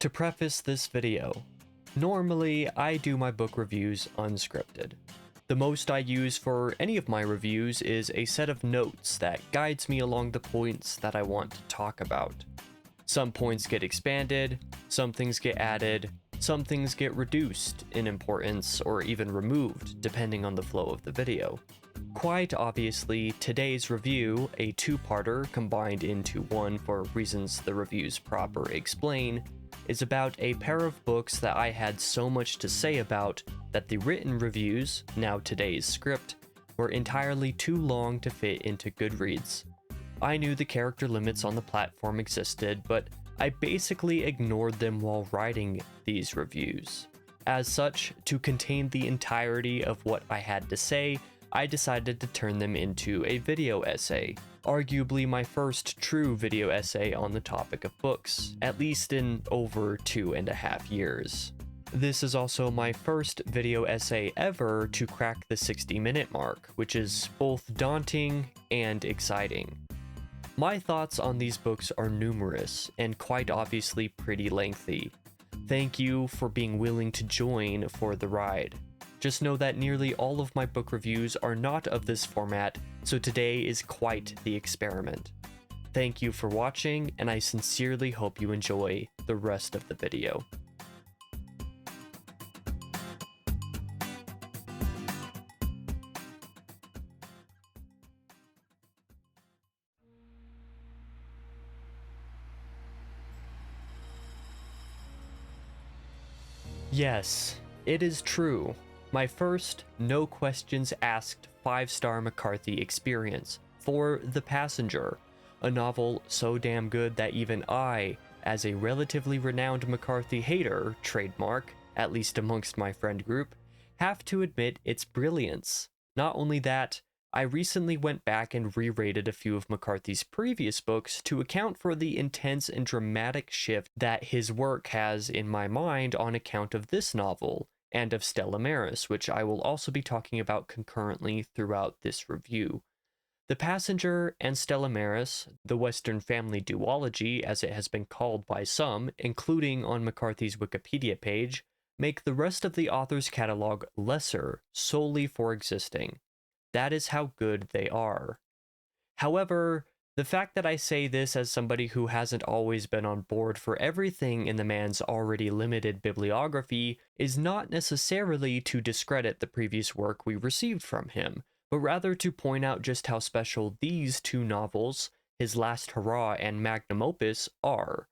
To preface this video, normally I do my book reviews unscripted. The most I use for any of my reviews is a set of notes that guides me along the points that I want to talk about. Some points get expanded, some things get added, some things get reduced in importance or even removed depending on the flow of the video. Quite obviously, today's review, a two-parter combined into one for reasons the reviews proper explain, is about a pair of books that I had so much to say about that the written reviews, now today's script, were entirely too long to fit into Goodreads. I knew the character limits on the platform existed, but I basically ignored them while writing these reviews. As such, to contain the entirety of what I had to say, I decided to turn them into a video essay, arguably my first true video essay on the topic of books, at least in over 2.5 years. This is also my first video essay ever to crack the 60-minute mark, which is both daunting and exciting. My thoughts on these books are numerous and quite obviously pretty lengthy. Thank you for being willing to join for the ride. Just know that nearly all of my book reviews are not of this format, so today is quite the experiment. Thank you for watching, and I sincerely hope you enjoy the rest of the video. Yes, it is true. My first, no questions asked 5-star McCarthy experience for The Passenger, a novel so damn good that even I, as a relatively renowned McCarthy hater, trademark, at least amongst my friend group, have to admit its brilliance. Not only that, I recently went back and re-rated a few of McCarthy's previous books to account for the intense and dramatic shift that his work has in my mind on account of this novel, and of Stella, which I will also be talking about concurrently throughout this review. The Passenger and Stella, the Western Family duology as it has been called by some, including on McCarthy's Wikipedia page, make the rest of the author's catalog lesser solely for existing. That is how good they are. However, the fact that I say this as somebody who hasn't always been on board for everything in the man's already limited bibliography is not necessarily to discredit the previous work we received from him, but rather to point out just how special these two novels, his Last Hurrah and Magnum Opus, are.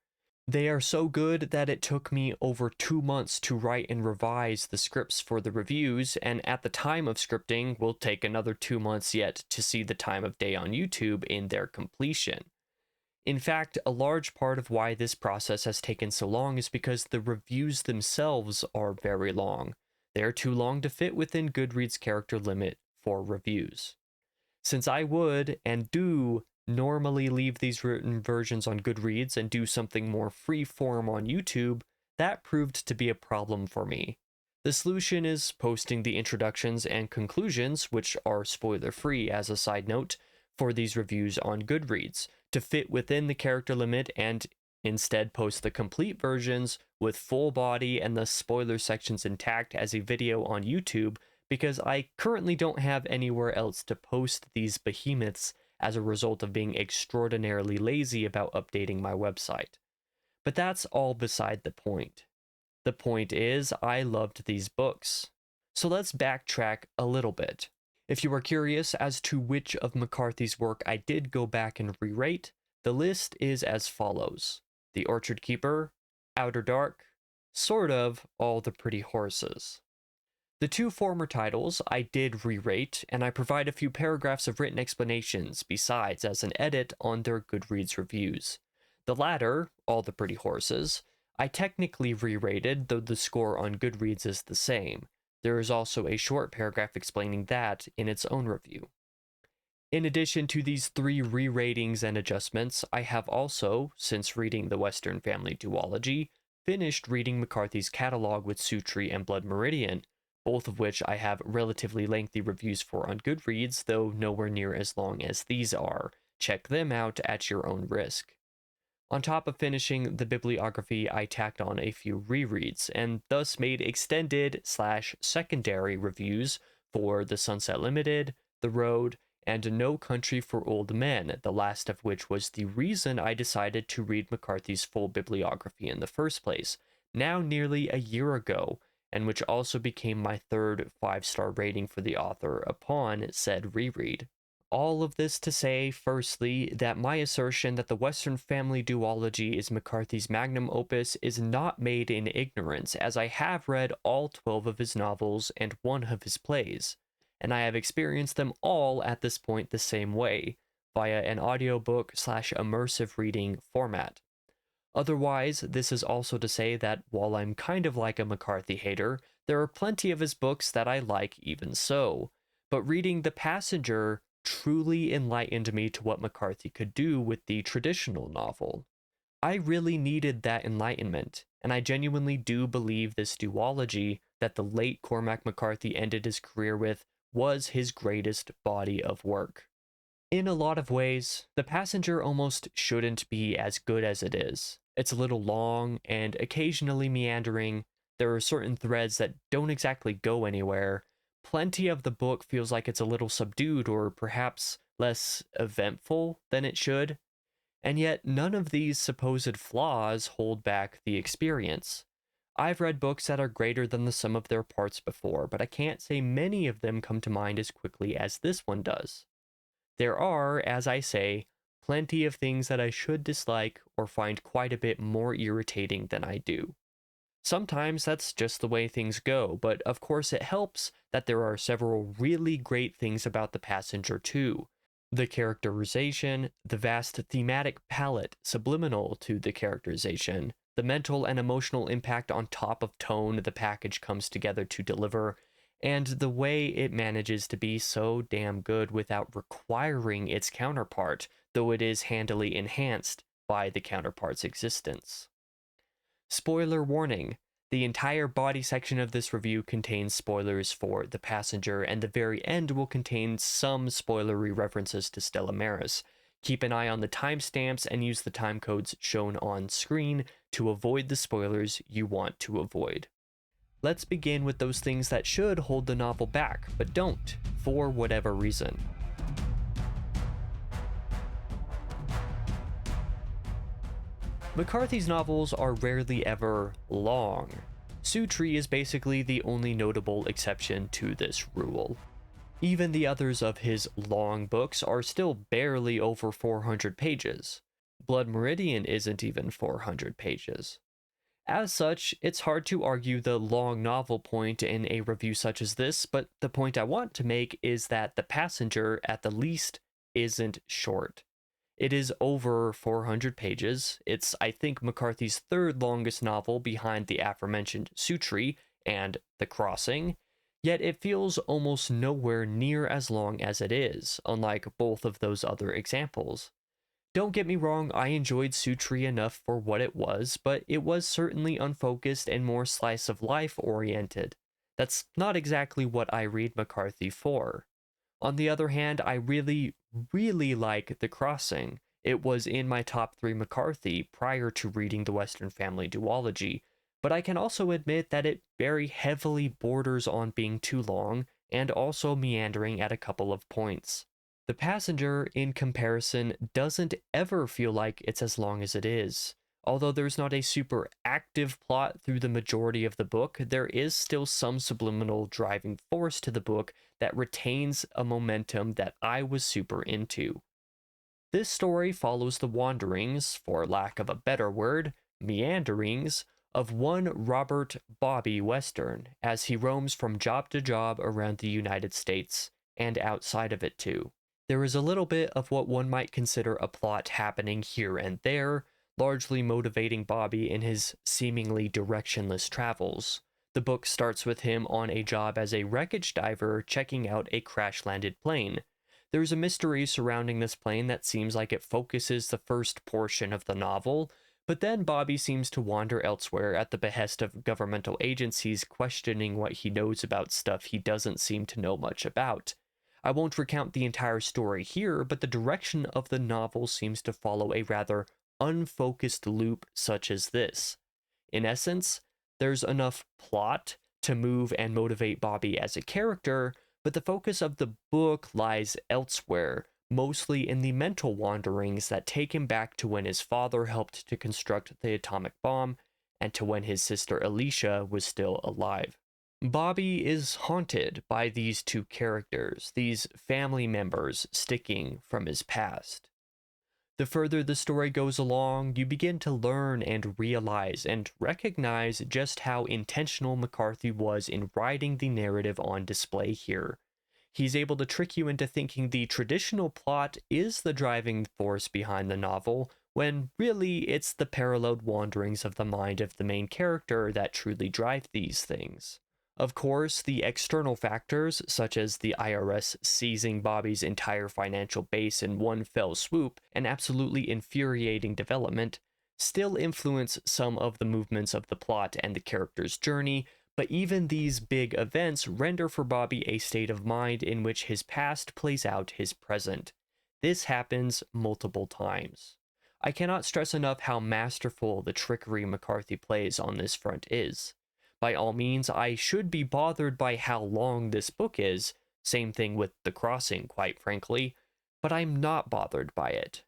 They are so good that it took me over 2 months to write and revise the scripts for the reviews, and at the time of scripting will take another 2 months yet to see the time of day on YouTube in their completion. In fact, a large part of why this process has taken so long is because the reviews themselves are very long. They are too long to fit within Goodreads' character limit for reviews. Since I would, and do, normally leave these written versions on Goodreads and do something more free-form on YouTube, that proved to be a problem for me. The solution is posting the introductions and conclusions, which are spoiler-free as a side note, for these reviews on Goodreads, to fit within the character limit and instead post the complete versions with full body and the spoiler sections intact as a video on YouTube, because I currently don't have anywhere else to post these behemoths as a result of being extraordinarily lazy about updating my website. But that's all beside the point. The point is, I loved these books. So let's backtrack a little bit. If you are curious as to which of McCarthy's work I did go back and re-rate, the list is as follows: The Orchard Keeper, Outer Dark, sort of All the Pretty Horses. The two former titles I did re-rate, and I provide a few paragraphs of written explanations besides as an edit on their Goodreads reviews. The latter, All the Pretty Horses, I technically re-rated, though the score on Goodreads is the same. There is also a short paragraph explaining that in its own review. In addition to these 3 re-ratings and adjustments, I have also, since reading the Western Family duology, finished reading McCarthy's catalog with Sutri and Blood Meridian, both of which I have relatively lengthy reviews for on Goodreads, though nowhere near as long as these are. Check them out at your own risk. On top of finishing the bibliography, I tacked on a few rereads, and thus made extended/secondary reviews for The Sunset Limited, The Road, and No Country for Old Men, the last of which was the reason I decided to read McCarthy's full bibliography in the first place, now nearly a year ago, and which also became my third 5-star rating for the author upon said reread. All of this to say, firstly, that my assertion that the Western Family Duology is McCarthy's magnum opus is not made in ignorance, as I have read all 12 of his novels and one of his plays, and I have experienced them all at this point the same way, via an audiobook/immersive reading format. Otherwise, this is also to say that while I'm kind of like a McCarthy hater, there are plenty of his books that I like even so, but reading The Passenger truly enlightened me to what McCarthy could do with the traditional novel. I really needed that enlightenment, and I genuinely do believe this duology that the late Cormac McCarthy ended his career with was his greatest body of work. In a lot of ways, The Passenger almost shouldn't be as good as it is. It's a little long and occasionally meandering. There are certain threads that don't exactly go anywhere. Plenty of the book feels like it's a little subdued or perhaps less eventful than it should. And yet, none of these supposed flaws hold back the experience. I've read books that are greater than the sum of their parts before, but I can't say many of them come to mind as quickly as this one does. There are, as I say, plenty of things that I should dislike or find quite a bit more irritating than I do. Sometimes that's just the way things go, but of course it helps that there are several really great things about The Passenger too. The characterization, the vast thematic palette subliminal to the characterization, the mental and emotional impact on top of tone the package comes together to deliver, and the way it manages to be so damn good without requiring its counterpart, though it is handily enhanced by the counterpart's existence. Spoiler warning. The entire body section of this review contains spoilers for The Passenger, and the very end will contain some spoilery references to Stella Maris. Keep an eye on the timestamps and use the time codes shown on screen to avoid the spoilers you want to avoid. Let's begin with those things that should hold the novel back, but don't, for whatever reason. McCarthy's novels are rarely ever long. Sutri is basically the only notable exception to this rule. Even the others of his long books are still barely over 400 pages. Blood Meridian isn't even 400 pages. As such, it's hard to argue the long novel point in a review such as this, but the point I want to make is that The Passenger, at the least, isn't short. It is over 400 pages. It's, I think, McCarthy's third longest novel behind the aforementioned Sutri and The Crossing, yet it feels almost nowhere near as long as it is, unlike both of those other examples. Don't get me wrong, I enjoyed Sutri enough for what it was, but it was certainly unfocused and more slice of life oriented. That's not exactly what I read McCarthy for. On the other hand, I really like The Crossing. It was in my top 3 McCarthy prior to reading the Western Family Duology, but I can also admit that it very heavily borders on being too long and also meandering at a couple of points. The Passenger, in comparison, doesn't ever feel like it's as long as it is. Although there's not a super active plot through the majority of the book, there is still some subliminal driving force to the book that retains a momentum that I was super into. This story follows the wanderings, for lack of a better word, meanderings, of one Robert Bobby Western as he roams from job to job around the United States, and outside of it too. There is a little bit of what one might consider a plot happening here and there, largely motivating Bobby in his seemingly directionless travels. The book starts with him on a job as a wreckage diver checking out a crash-landed plane. There's a mystery surrounding this plane that seems like it focuses the first portion of the novel, but then Bobby seems to wander elsewhere at the behest of governmental agencies questioning what he knows about stuff he doesn't seem to know much about. I won't recount the entire story here, but the direction of the novel seems to follow a rather unfocused loop such as this. In essence, there's enough plot to move and motivate Bobby as a character, but the focus of the book lies elsewhere, mostly in the mental wanderings that take him back to when his father helped to construct the atomic bomb and to when his sister Alicia was still alive. Bobby is haunted by these two characters, these family members sticking from his past. The further the story goes along, you begin to learn and realize and recognize just how intentional McCarthy was in writing the narrative on display here. He's able to trick you into thinking the traditional plot is the driving force behind the novel, when really it's the paralleled wanderings of the mind of the main character that truly drive these things. Of course, the external factors, such as the IRS seizing Bobby's entire financial base in one fell swoop, an absolutely infuriating development, still influence some of the movements of the plot and the character's journey, but even these big events render for Bobby a state of mind in which his past plays out his present. This happens multiple times. I cannot stress enough how masterful the trickery McCarthy plays on this front is. By all means, I should be bothered by how long this book is, same thing with The Crossing, quite frankly, but I'm not bothered by it.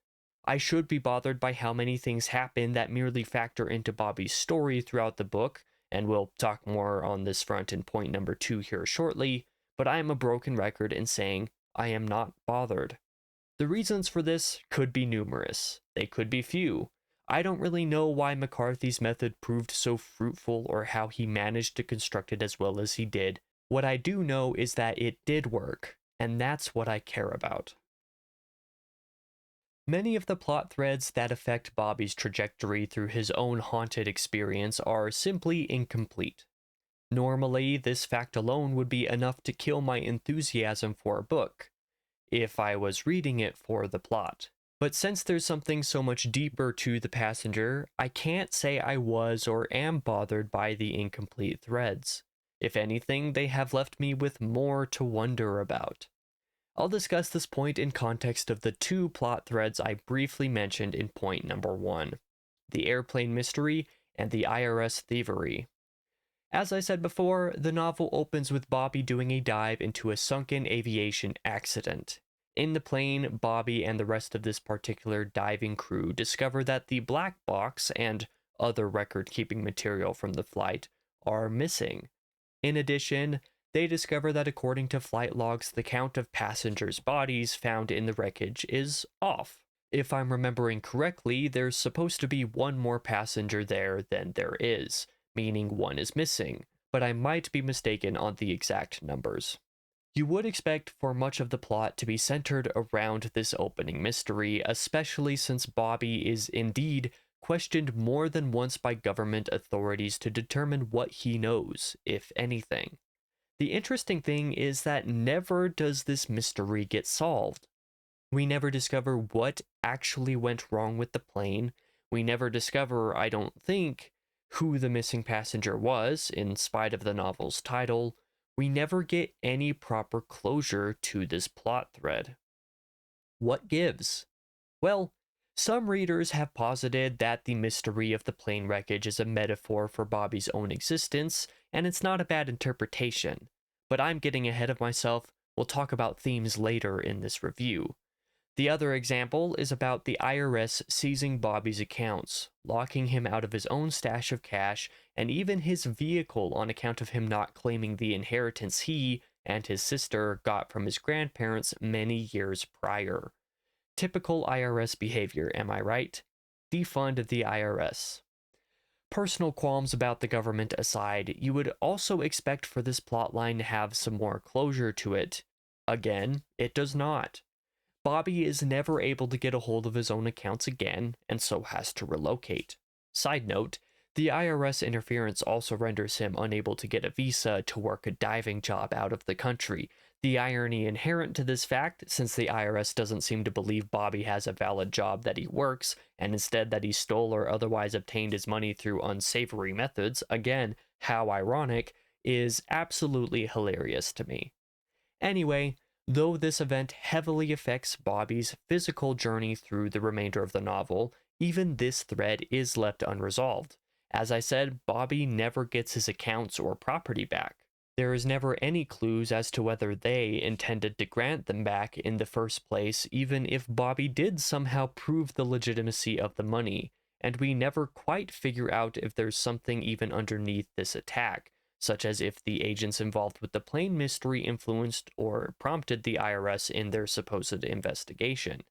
I should be bothered by how many things happen that merely factor into Bobby's story throughout the book, and we'll talk more on this front in point number 2 here shortly, but I am a broken record in saying I am not bothered. The reasons for this could be numerous. They could be few. I don't really know why McCarthy's method proved so fruitful or how he managed to construct it as well as he did. What I do know is that it did work, and that's what I care about. Many of the plot threads that affect Bobby's trajectory through his own haunted experience are simply incomplete. Normally, this fact alone would be enough to kill my enthusiasm for a book, if I was reading it for the plot. But since there's something so much deeper to The Passenger, I can't say I was or am bothered by the incomplete threads. If anything, they have left me with more to wonder about. I'll discuss this point in context of the two plot threads I briefly mentioned in point number 1, the airplane mystery and the IRS thievery. As I said before, the novel opens with Bobby doing a dive into a sunken aviation accident. In the plane, Bobby and the rest of this particular diving crew discover that the black box and other record-keeping material from the flight are missing. In addition, they discover that according to flight logs, the count of passengers' bodies found in the wreckage is off. If I'm remembering correctly, there's supposed to be one more passenger there than there is, meaning one is missing, but I might be mistaken on the exact numbers. You would expect for much of the plot to be centered around this opening mystery, especially since Bobby is indeed questioned more than once by government authorities to determine what he knows, if anything. The interesting thing is that never does this mystery get solved. We never discover what actually went wrong with the plane. We never discover, I don't think, who the missing passenger was, in spite of the novel's title. We never get any proper closure to this plot thread. What gives? Well, some readers have posited that the mystery of the plane wreckage is a metaphor for Bobby's own existence, and it's not a bad interpretation. But I'm getting ahead of myself. We'll talk about themes later in this review. The other example is about the IRS seizing Bobby's accounts, locking him out of his own stash of cash, and even his vehicle on account of him not claiming the inheritance he and his sister got from his grandparents many years prior. Typical IRS behavior, am I right? Defund the IRS. Personal qualms about the government aside, you would also expect for this plotline to have some more closure to it. Again, it does not. Bobby is never able to get a hold of his own accounts again, and so has to relocate. Side note, the IRS interference also renders him unable to get a visa to work a diving job out of the country. The irony inherent to this fact, since the IRS doesn't seem to believe Bobby has a valid job that he works, and instead that he stole or otherwise obtained his money through unsavory methods, again, how ironic, is absolutely hilarious to me. Anyway, though this event heavily affects Bobby's physical journey through the remainder of the novel, even this thread is left unresolved. As I said, Bobby never gets his accounts or property back. There is never any clues as to whether they intended to grant them back in the first place, even if Bobby did somehow prove the legitimacy of the money, and we never quite figure out if there's something even underneath this attack, such as if the agents involved with the plane mystery influenced or prompted the IRS in their supposed investigation.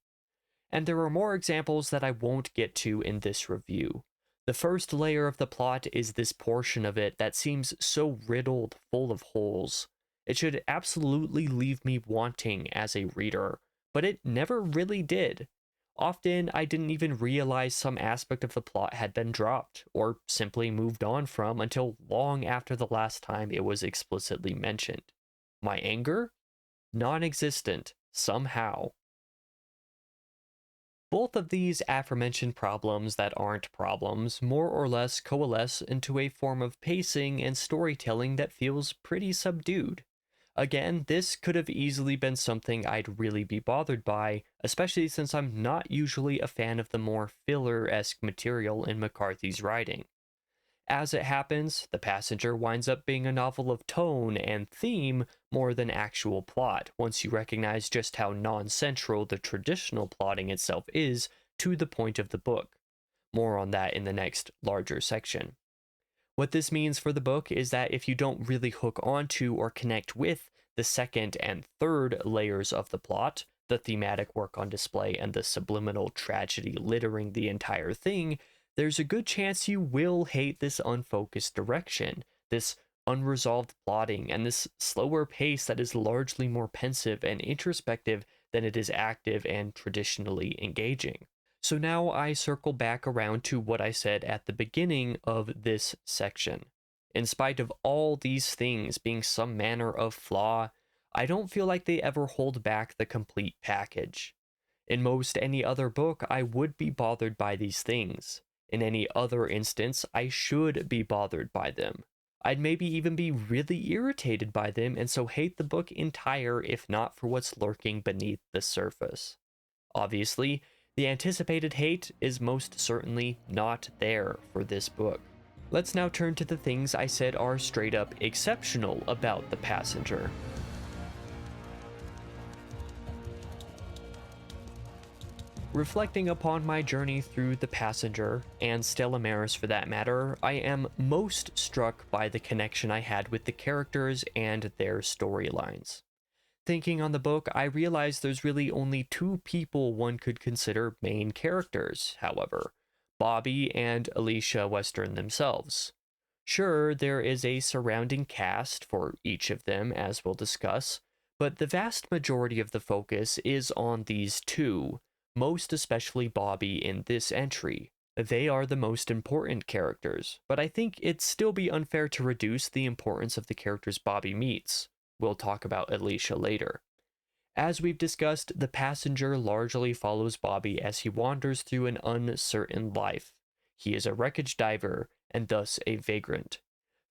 And there are more examples that I won't get to in this review. The first layer of the plot is this portion of it that seems so riddled full of holes. It should absolutely leave me wanting as a reader, but it never really did. Often, I didn't even realize some aspect of the plot had been dropped, or simply moved on from until long after the last time it was explicitly mentioned. My anger? Non-existent, somehow. Both of these aforementioned problems that aren't problems more or less coalesce into a form of pacing and storytelling that feels pretty subdued. Again, this could have easily been something I'd really be bothered by, especially since I'm not usually a fan of the more filler-esque material in McCarthy's writing. As it happens, The Passenger winds up being a novel of tone and theme more than actual plot, once you recognize just how non-central the traditional plotting itself is to the point of the book. More on that in the next, larger section. What this means for the book is that if you don't really hook onto or connect with the second and third layers of the plot, the thematic work on display and the subliminal tragedy littering the entire thing, there's a good chance you will hate this unfocused direction, this unresolved plotting, and this slower pace that is largely more pensive and introspective than it is active and traditionally engaging. So now I circle back around to what I said at the beginning of this section. In spite of all these things being some manner of flaw, I don't feel like they ever hold back the complete package. In most any other book, I would be bothered by these things. In any other instance, I should be bothered by them. I'd maybe even be really irritated by them and so hate the book entire if not for what's lurking beneath the surface. Obviously, the anticipated hate is most certainly not there for this book. Let's now turn to the things I said are straight up exceptional about The Passenger. Reflecting upon my journey through The Passenger, and Stella Maris for that matter, I am most struck by the connection I had with the characters and their storylines. Thinking on the book, I realized there's really only two people one could consider main characters, however, Bobby and Alicia Western themselves. Sure, there is a surrounding cast for each of them, as we'll discuss, but the vast majority of the focus is on these two, most especially Bobby in this entry. They are the most important characters, but I think it'd still be unfair to reduce the importance of the characters Bobby meets. We'll talk about Alicia later. As we've discussed, The Passenger largely follows Bobby as he wanders through an uncertain life. He is a wreckage diver, and thus a vagrant.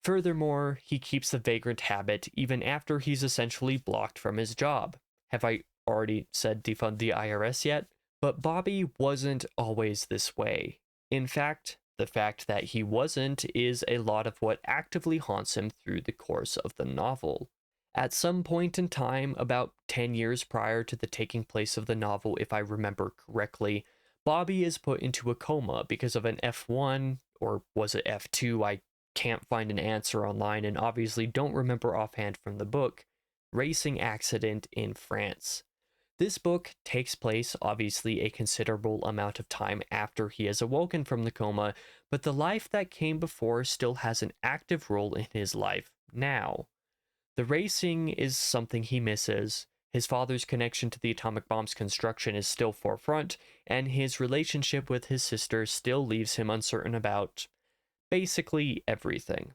Furthermore, he keeps the vagrant habit even after he's essentially blocked from his job. Have I already said defund the IRS yet? But Bobby wasn't always this way. In fact, the fact that he wasn't is a lot of what actively haunts him through the course of the novel. At some point in time, about 10 years prior to the taking place of the novel, if I remember correctly, Bobby is put into a coma because of an F1, or was it F2? I can't find an answer online and obviously don't remember offhand from the book, racing accident in France. This book takes place obviously a considerable amount of time after he has awoken from the coma, but the life that came before still has an active role in his life now. The racing is something he misses, his father's connection to the atomic bomb's construction is still forefront, and his relationship with his sister still leaves him uncertain about basically everything.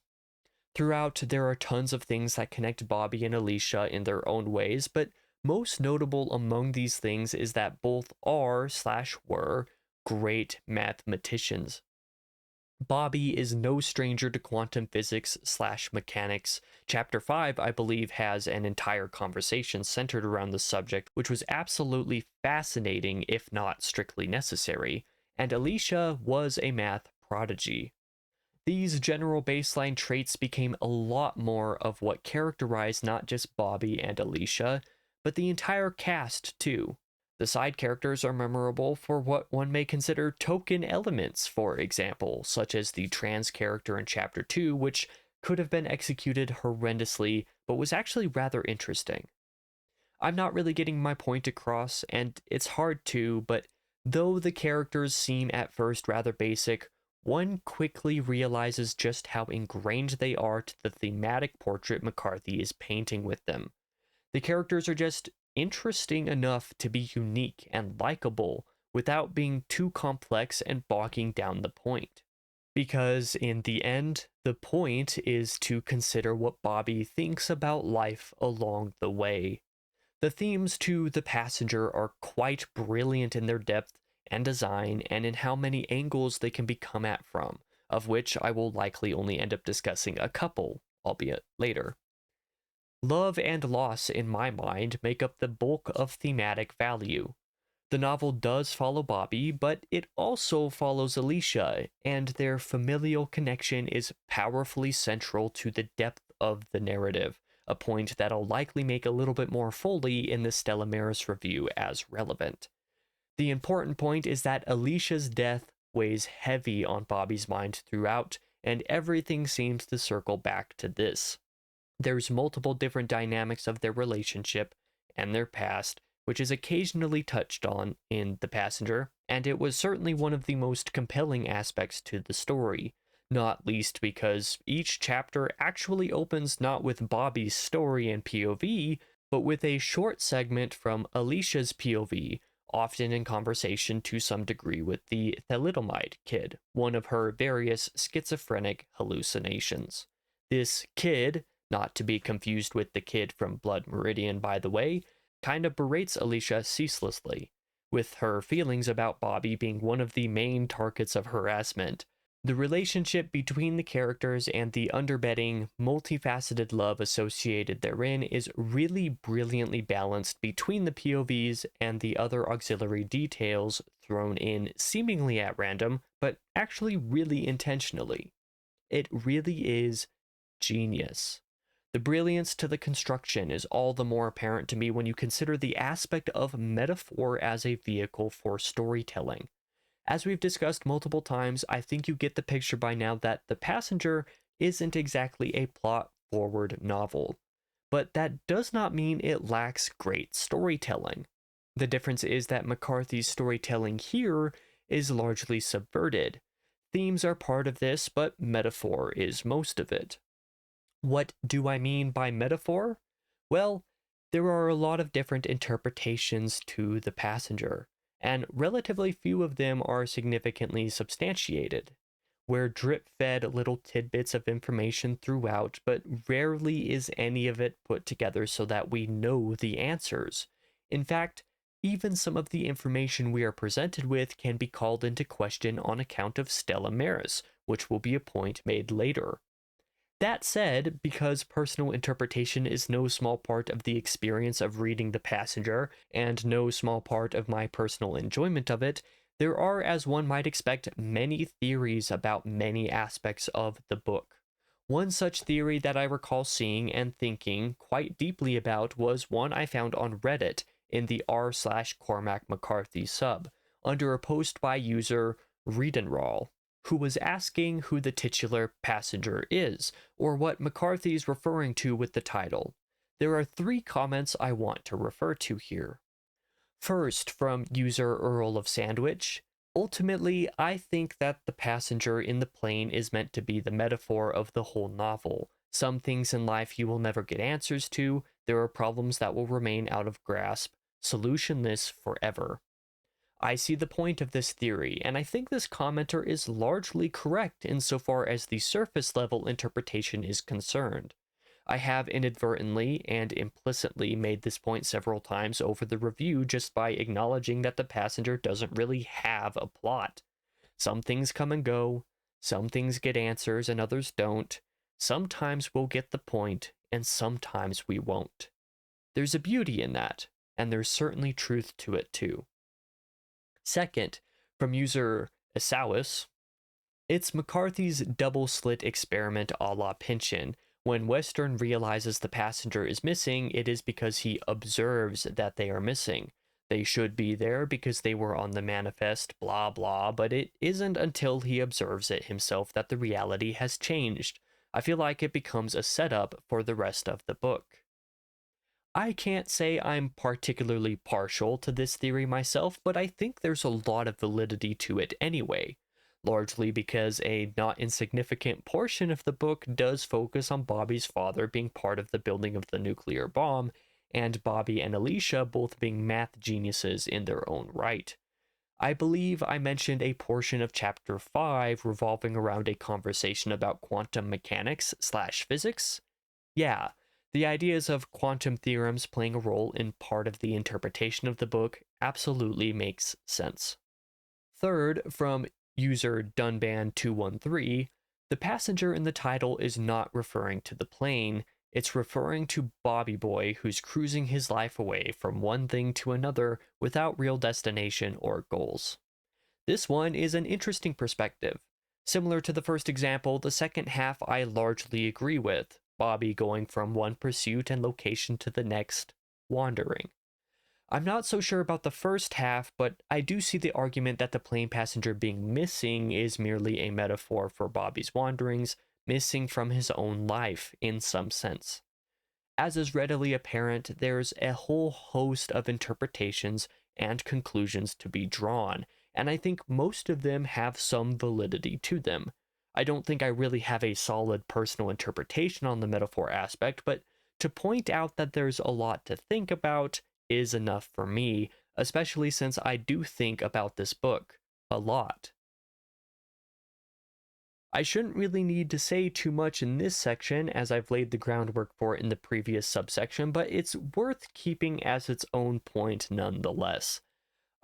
Throughout, there are tons of things that connect Bobby and Alicia in their own ways, but most notable among these things is that both are/were great mathematicians. Bobby is no stranger to quantum physics/mechanics. Chapter 5, I believe, has an entire conversation centered around the subject, which was absolutely fascinating, if not strictly necessary. and Alicia was a math prodigy. These general baseline traits became a lot more of what characterized not just Bobby and Alicia, but the entire cast too. The side characters are memorable for what one may consider token elements, for example, such as the trans character in Chapter 2, which could have been executed horrendously, but was actually rather interesting. I'm not really getting my point across, and it's hard to, but though the characters seem at first rather basic, one quickly realizes just how ingrained they are to the thematic portrait McCarthy is painting with them. The characters are just interesting enough to be unique and likable without being too complex and bogging down the point. Because in the end, the point is to consider what Bobby thinks about life along the way. The themes to The Passenger are quite brilliant in their depth and design and in how many angles they can be come at from, of which I will likely only end up discussing a couple, albeit later. Love and loss, in my mind, make up the bulk of thematic value. The novel does follow Bobby, but it also follows Alicia, and their familial connection is powerfully central to the depth of the narrative, a point that I'll likely make a little bit more fully in the Stella Maris review as relevant. The important point is that Alicia's death weighs heavy on Bobby's mind throughout, and everything seems to circle back to this. There's multiple different dynamics of their relationship and their past, which is occasionally touched on in The Passenger, and it was certainly one of the most compelling aspects to the story, not least because each chapter actually opens not with Bobby's story and POV, but with a short segment from Alicia's POV, often in conversation to some degree with the thalidomide kid, one of her various schizophrenic hallucinations. This kid, not to be confused with the kid from Blood Meridian by the way, kind of berates Alicia ceaselessly, with her feelings about Bobby being one of the main targets of harassment. The relationship between the characters and the underbedding, multifaceted love associated therein is really brilliantly balanced between the POVs and the other auxiliary details thrown in seemingly at random, but actually really intentionally. It really is genius. The brilliance to the construction is all the more apparent to me when you consider the aspect of metaphor as a vehicle for storytelling. As we've discussed multiple times, I think you get the picture by now that The Passenger isn't exactly a plot-forward novel, but that does not mean it lacks great storytelling. The difference is that McCarthy's storytelling here is largely subverted. Themes are part of this, but metaphor is most of it. What do I mean by metaphor? Well, there are a lot of different interpretations to The Passenger, and relatively few of them are significantly substantiated. We're drip-fed little tidbits of information throughout, but rarely is any of it put together so that we know the answers. In fact, even some of the information we are presented with can be called into question on account of Stella Maris, which will be a point made later. That said, because personal interpretation is no small part of the experience of reading The Passenger, and no small part of my personal enjoyment of it, there are, as one might expect, many theories about many aspects of the book. One such theory that I recall seeing and thinking quite deeply about was one I found on Reddit in the r/Cormac McCarthy sub, under a post by user Redenrawl, who was asking who the titular passenger is, or what McCarthy's referring to with the title. There are 3 comments I want to refer to here. First, from user Earl of Sandwich. Ultimately, I think that the passenger in the plane is meant to be the metaphor of the whole novel. Some things in life you will never get answers to, there are problems that will remain out of grasp, solutionless forever. I see the point of this theory, and I think this commenter is largely correct insofar as the surface level interpretation is concerned. I have inadvertently and implicitly made this point several times over the review just by acknowledging that The Passenger doesn't really have a plot. Some things come and go, some things get answers and others don't. Sometimes we'll get the point, and sometimes we won't. There's a beauty in that, and there's certainly truth to it too. Second, From user Esauus, it's McCarthy's double slit experiment a la Pynchon. When Western realizes the passenger is missing, it is because he observes that they are missing. They should be there because they were on the manifest, blah blah, but it isn't until he observes it himself that the reality has changed. I feel like it becomes a setup for the rest of the book. I can't say I'm particularly partial to this theory myself, but I think there's a lot of validity to it anyway, largely because a not insignificant portion of the book does focus on Bobby's father being part of the building of the nuclear bomb, and Bobby and Alicia both being math geniuses in their own right. I believe I mentioned a portion of chapter 5 revolving around a conversation about quantum mechanics/physics. Yeah, the ideas of quantum theorems playing a role in part of the interpretation of the book absolutely makes sense. Third, from user Dunban213, the passenger in the title is not referring to the plane, it's referring to Bobby Boy who's cruising his life away from one thing to another without real destination or goals. This one is an interesting perspective. Similar to the first example, the second half I largely agree with, Bobby going from one pursuit and location to the next, wandering. I'm not so sure about the first half, but I do see the argument that the plane passenger being missing is merely a metaphor for Bobby's wanderings, missing from his own life in some sense. As is readily apparent, there's a whole host of interpretations and conclusions to be drawn, and I think most of them have some validity to them. I don't think I really have a solid personal interpretation on the metaphor aspect, but to point out that there's a lot to think about is enough for me, especially since I do think about this book a lot. I shouldn't really need to say too much in this section as I've laid the groundwork for it in the previous subsection, but it's worth keeping as its own point nonetheless.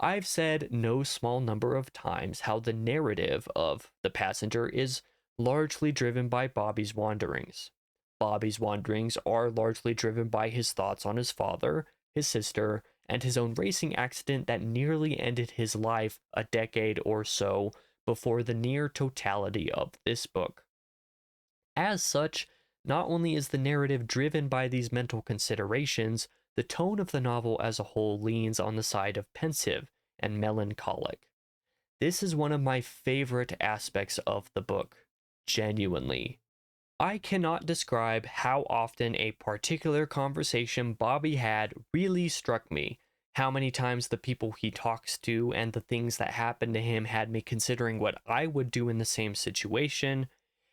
I've said no small number of times how the narrative of The Passenger is largely driven by Bobby's wanderings. Bobby's wanderings are largely driven by his thoughts on his father, his sister, and his own racing accident that nearly ended his life a decade or so before the near totality of this book. As such, not only is the narrative driven by these mental considerations, the tone of the novel as a whole leans on the side of pensive and melancholic. This is one of my favorite aspects of the book, genuinely. I cannot describe how often a particular conversation Bobby had really struck me, how many times the people he talks to and the things that happened to him had me considering what I would do in the same situation,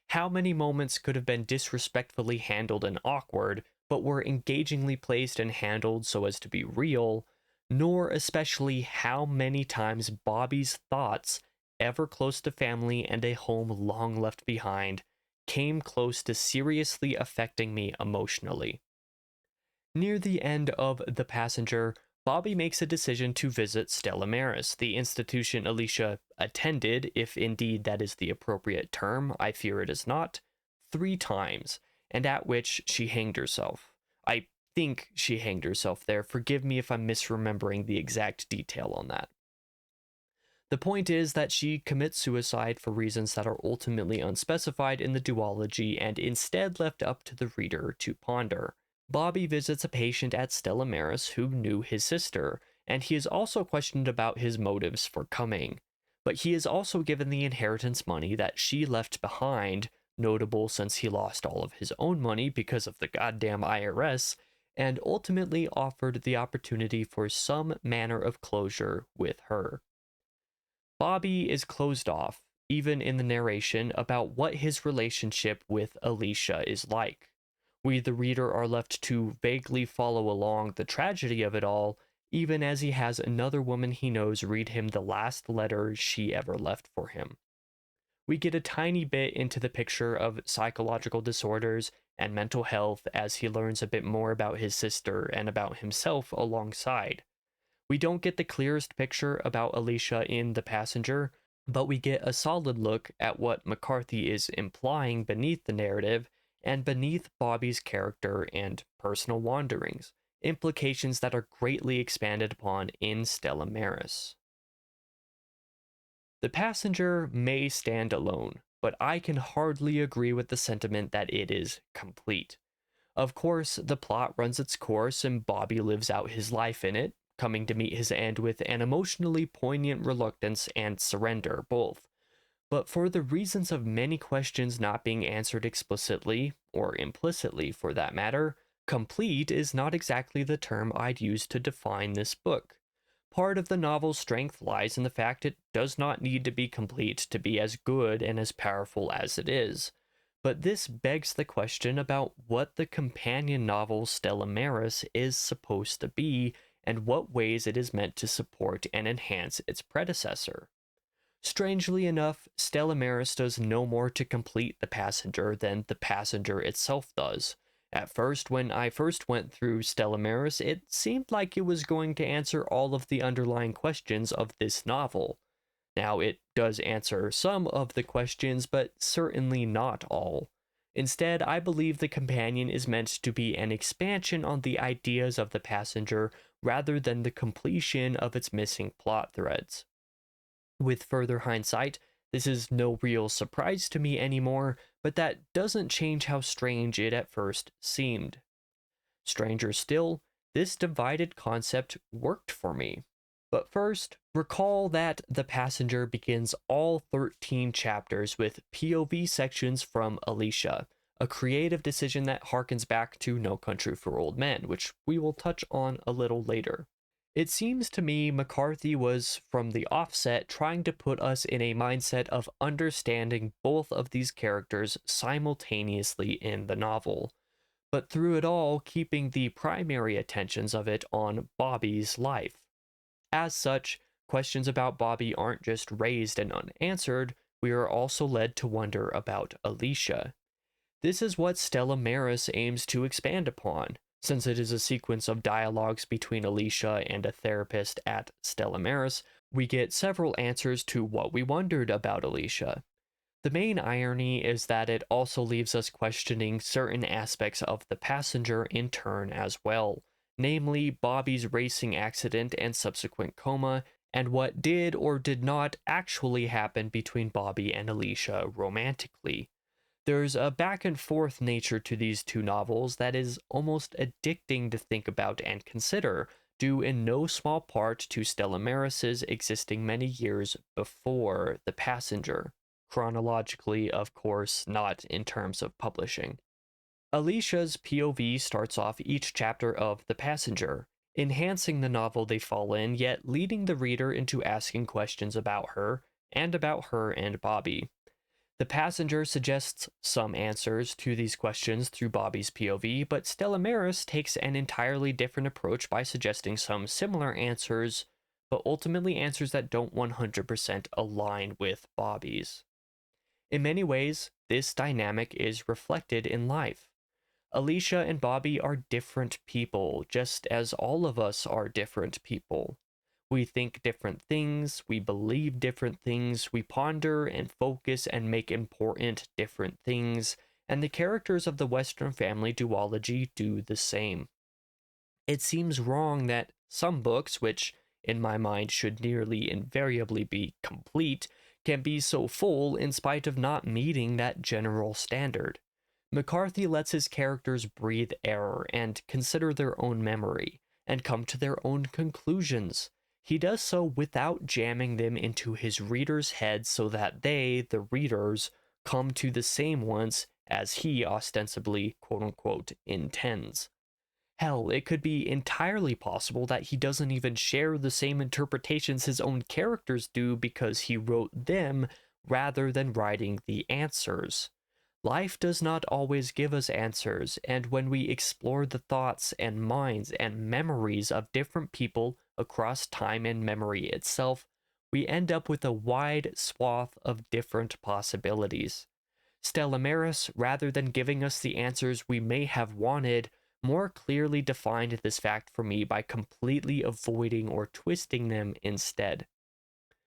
how many moments could have been disrespectfully handled and awkward, but were engagingly placed and handled so as to be real, nor especially how many times Bobby's thoughts, ever close to family and a home long left behind, came close to seriously affecting me emotionally. Near the end of The Passenger, Bobby makes a decision to visit Stella Maris, the institution Alicia attended, if indeed that is the appropriate term, I fear it is not, 3 times, and at which she hanged herself. I think she hanged herself there. Forgive me if I'm misremembering the exact detail on that. The point is that she commits suicide for reasons that are ultimately unspecified in the duology and instead left up to the reader to ponder. Bobby visits a patient at Stella Maris who knew his sister, and he is also questioned about his motives for coming. But he is also given the inheritance money that she left behind, notable since he lost all of his own money because of the goddamn IRS, and ultimately offered the opportunity for some manner of closure with her. Bobby is closed off, even in the narration, about what his relationship with Alicia is like. We, the reader, are left to vaguely follow along the tragedy of it all, even as he has another woman he knows read him the last letter she ever left for him. We get a tiny bit into the picture of psychological disorders and mental health as he learns a bit more about his sister and about himself alongside. We don't get the clearest picture about Alicia in The Passenger, but we get a solid look at what McCarthy is implying beneath the narrative and beneath Bobby's character and personal wanderings, implications that are greatly expanded upon in Stella Maris. The Passenger may stand alone, but I can hardly agree with the sentiment that it is complete. Of course, the plot runs its course and Bobby lives out his life in it, coming to meet his end with an emotionally poignant reluctance and surrender, both. But for the reasons of many questions not being answered explicitly, or implicitly for that matter, complete is not exactly the term I'd use to define this book. Part of the novel's strength lies in the fact it does not need to be complete to be as good and as powerful as it is. But this begs the question about what the companion novel Stella Maris is supposed to be and what ways it is meant to support and enhance its predecessor. Strangely enough, Stella Maris does no more to complete The Passenger than The Passenger itself does. At first, when I first went through Stella Maris, it seemed like it was going to answer all of the underlying questions of this novel. Now, it does answer some of the questions, but certainly not all. Instead, I believe The Companion is meant to be an expansion on the ideas of The Passenger rather than the completion of its missing plot threads. With further hindsight, this is no real surprise to me anymore, but that doesn't change how strange it at first seemed. Stranger still, this divided concept worked for me. But first, recall that The Passenger begins all 13 chapters with POV sections from Alicia, a creative decision that harkens back to No Country for Old Men, which we will touch on a little later. It seems to me McCarthy was, from the offset, trying to put us in a mindset of understanding both of these characters simultaneously in the novel, but through it all keeping the primary attentions of it on Bobby's life. As such, questions about Bobby aren't just raised and unanswered, we are also led to wonder about Alicia. This is what Stella Maris aims to expand upon, since it is a sequence of dialogues between Alicia and a therapist at Stella Maris. We get several answers to what we wondered about Alicia. The main irony is that it also leaves us questioning certain aspects of The Passenger in turn as well, namely Bobby's racing accident and subsequent coma, and what did or did not actually happen between Bobby and Alicia romantically. There's a back and forth nature to these two novels that is almost addicting to think about and consider, due in no small part to Stella Maris's existing many years before The Passenger. Chronologically, of course, not in terms of publishing. Alicia's POV starts off each chapter of The Passenger, enhancing the novel they fall in, yet leading the reader into asking questions about her and Bobby. The Passenger suggests some answers to these questions through Bobby's POV, but Stella Maris takes an entirely different approach by suggesting some similar answers, but ultimately answers that don't 100% align with Bobby's. In many ways, this dynamic is reflected in life. Alicia and Bobby are different people, just as all of us are different people. We think different things, we believe different things, we ponder and focus and make important different things, and the characters of the Western family duology do the same. It seems wrong that some books, which in my mind should nearly invariably be complete, can be so full in spite of not meeting that general standard. McCarthy lets his characters breathe error and consider their own memory, and come to their own conclusions. He does so without jamming them into his readers' heads so that they, the readers, come to the same ones as he ostensibly, quote-unquote, intends. Hell, it could be entirely possible that he doesn't even share the same interpretations his own characters do because he wrote them rather than writing the answers. Life does not always give us answers, and when we explore the thoughts and minds and memories of different people across time and memory itself, we end up with a wide swath of different possibilities. Stella Maris, rather than giving us the answers we may have wanted, more clearly defined this fact for me by completely avoiding or twisting them instead.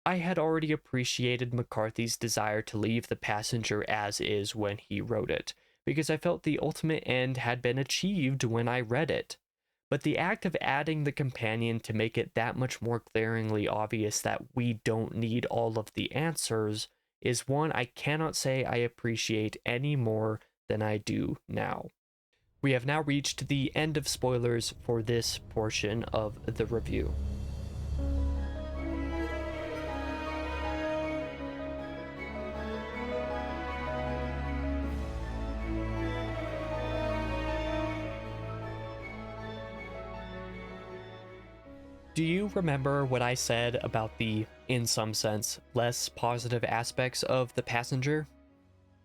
I had already appreciated McCarthy's desire to leave The Passenger as is when he wrote it, because I felt the ultimate end had been achieved when I read it. but the act of adding the companion to make it that much more glaringly obvious that we don't need all of the answers is one I cannot say I appreciate any more than I do now. We have now reached the end of spoilers for this portion of the review. Do you remember what I said about the, in some sense, less positive aspects of The Passenger?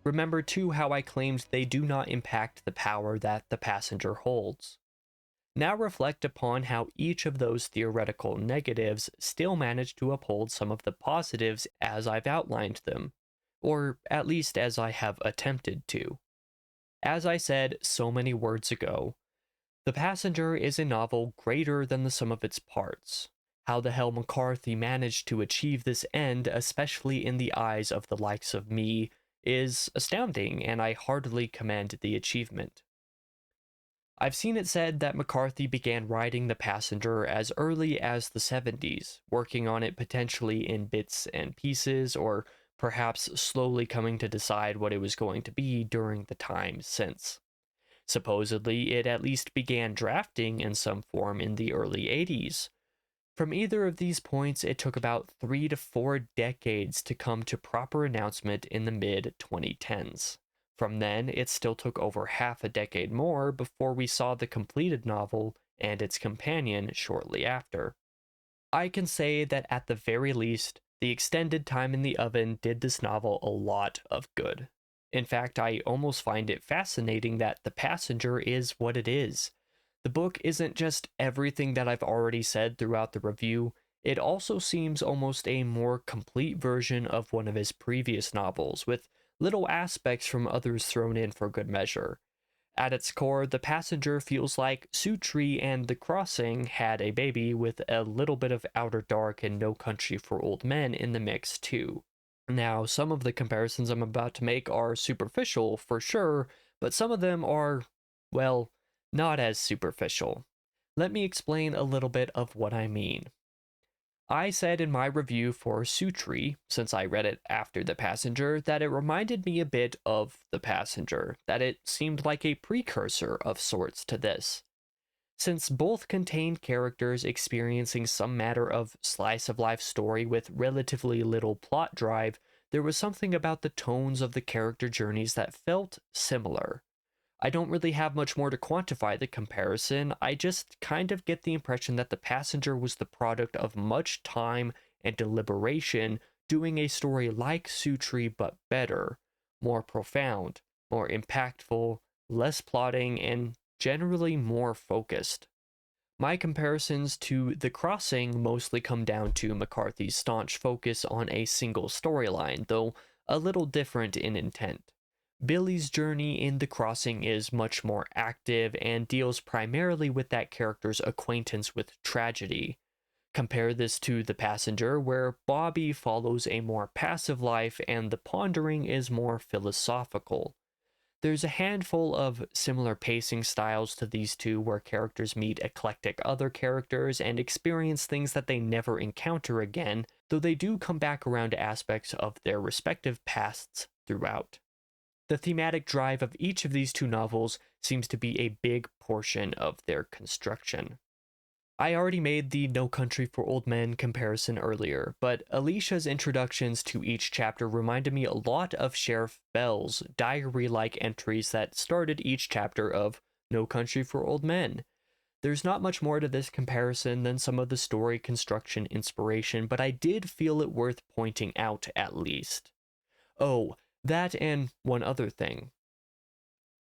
Remember too how I claimed they do not impact the power that The Passenger holds. Now reflect upon how each of those theoretical negatives still manage to uphold some of the positives as I've outlined them, or at least as I have attempted to. As I said so many words ago, The Passenger is a novel greater than the sum of its parts. How the hell McCarthy managed to achieve this end, especially in the eyes of the likes of me, is astounding, and I heartily commend the achievement. I've seen it said that McCarthy began writing The Passenger as early as the 70s, working on it potentially in bits and pieces, or perhaps slowly coming to decide what it was going to be during the time since. Supposedly, it at least began drafting in some form in the early 80s. From either of these points, it took about 3 to 4 decades to come to proper announcement in the mid-2010s. From then, it still took over half a decade more before we saw the completed novel and its companion shortly after. I can say that at the very least, the extended time in the oven did this novel a lot of good. In fact, I almost find it fascinating that The Passenger is what it is. The book isn't just everything that I've already said throughout the review, it also seems almost a more complete version of one of his previous novels, with little aspects from others thrown in for good measure. At its core, The Passenger feels like Sutri and The Crossing had a baby with a little bit of Outer Dark and No Country for Old Men in the mix too. Now, some of the comparisons I'm about to make are superficial for sure, but some of them are, well, not as superficial. Let me explain a little bit of what I mean. I said in my review for Sutri, since I read it after The Passenger, that it reminded me a bit of The Passenger, that it seemed like a precursor of sorts to this. Since both contained characters experiencing some matter of slice of life story with relatively little plot drive, there was something about the tones of the character journeys that felt similar. I don't really have much more to quantify the comparison, I just kind of get the impression that The Passenger was the product of much time and deliberation doing a story like Sutri but better, more profound, more impactful, less plotting, and generally more focused. My comparisons to The Crossing mostly come down to McCarthy's staunch focus on a single storyline, though a little different in intent. Billy's journey in The Crossing is much more active and deals primarily with that character's acquaintance with tragedy. Compare this to The Passenger, where Bobby follows a more passive life and the pondering is more philosophical. There's a handful of similar pacing styles to these two where characters meet eclectic other characters and experience things that they never encounter again, though they do come back around to aspects of their respective pasts throughout. The thematic drive of each of these two novels seems to be a big portion of their construction. I already made the No Country for Old Men comparison earlier, but Alicia's introductions to each chapter reminded me a lot of Sheriff Bell's diary-like entries that started each chapter of No Country for Old Men. There's not much more to this comparison than some of the story construction inspiration, but I did feel it worth pointing out at least. Oh, that and one other thing.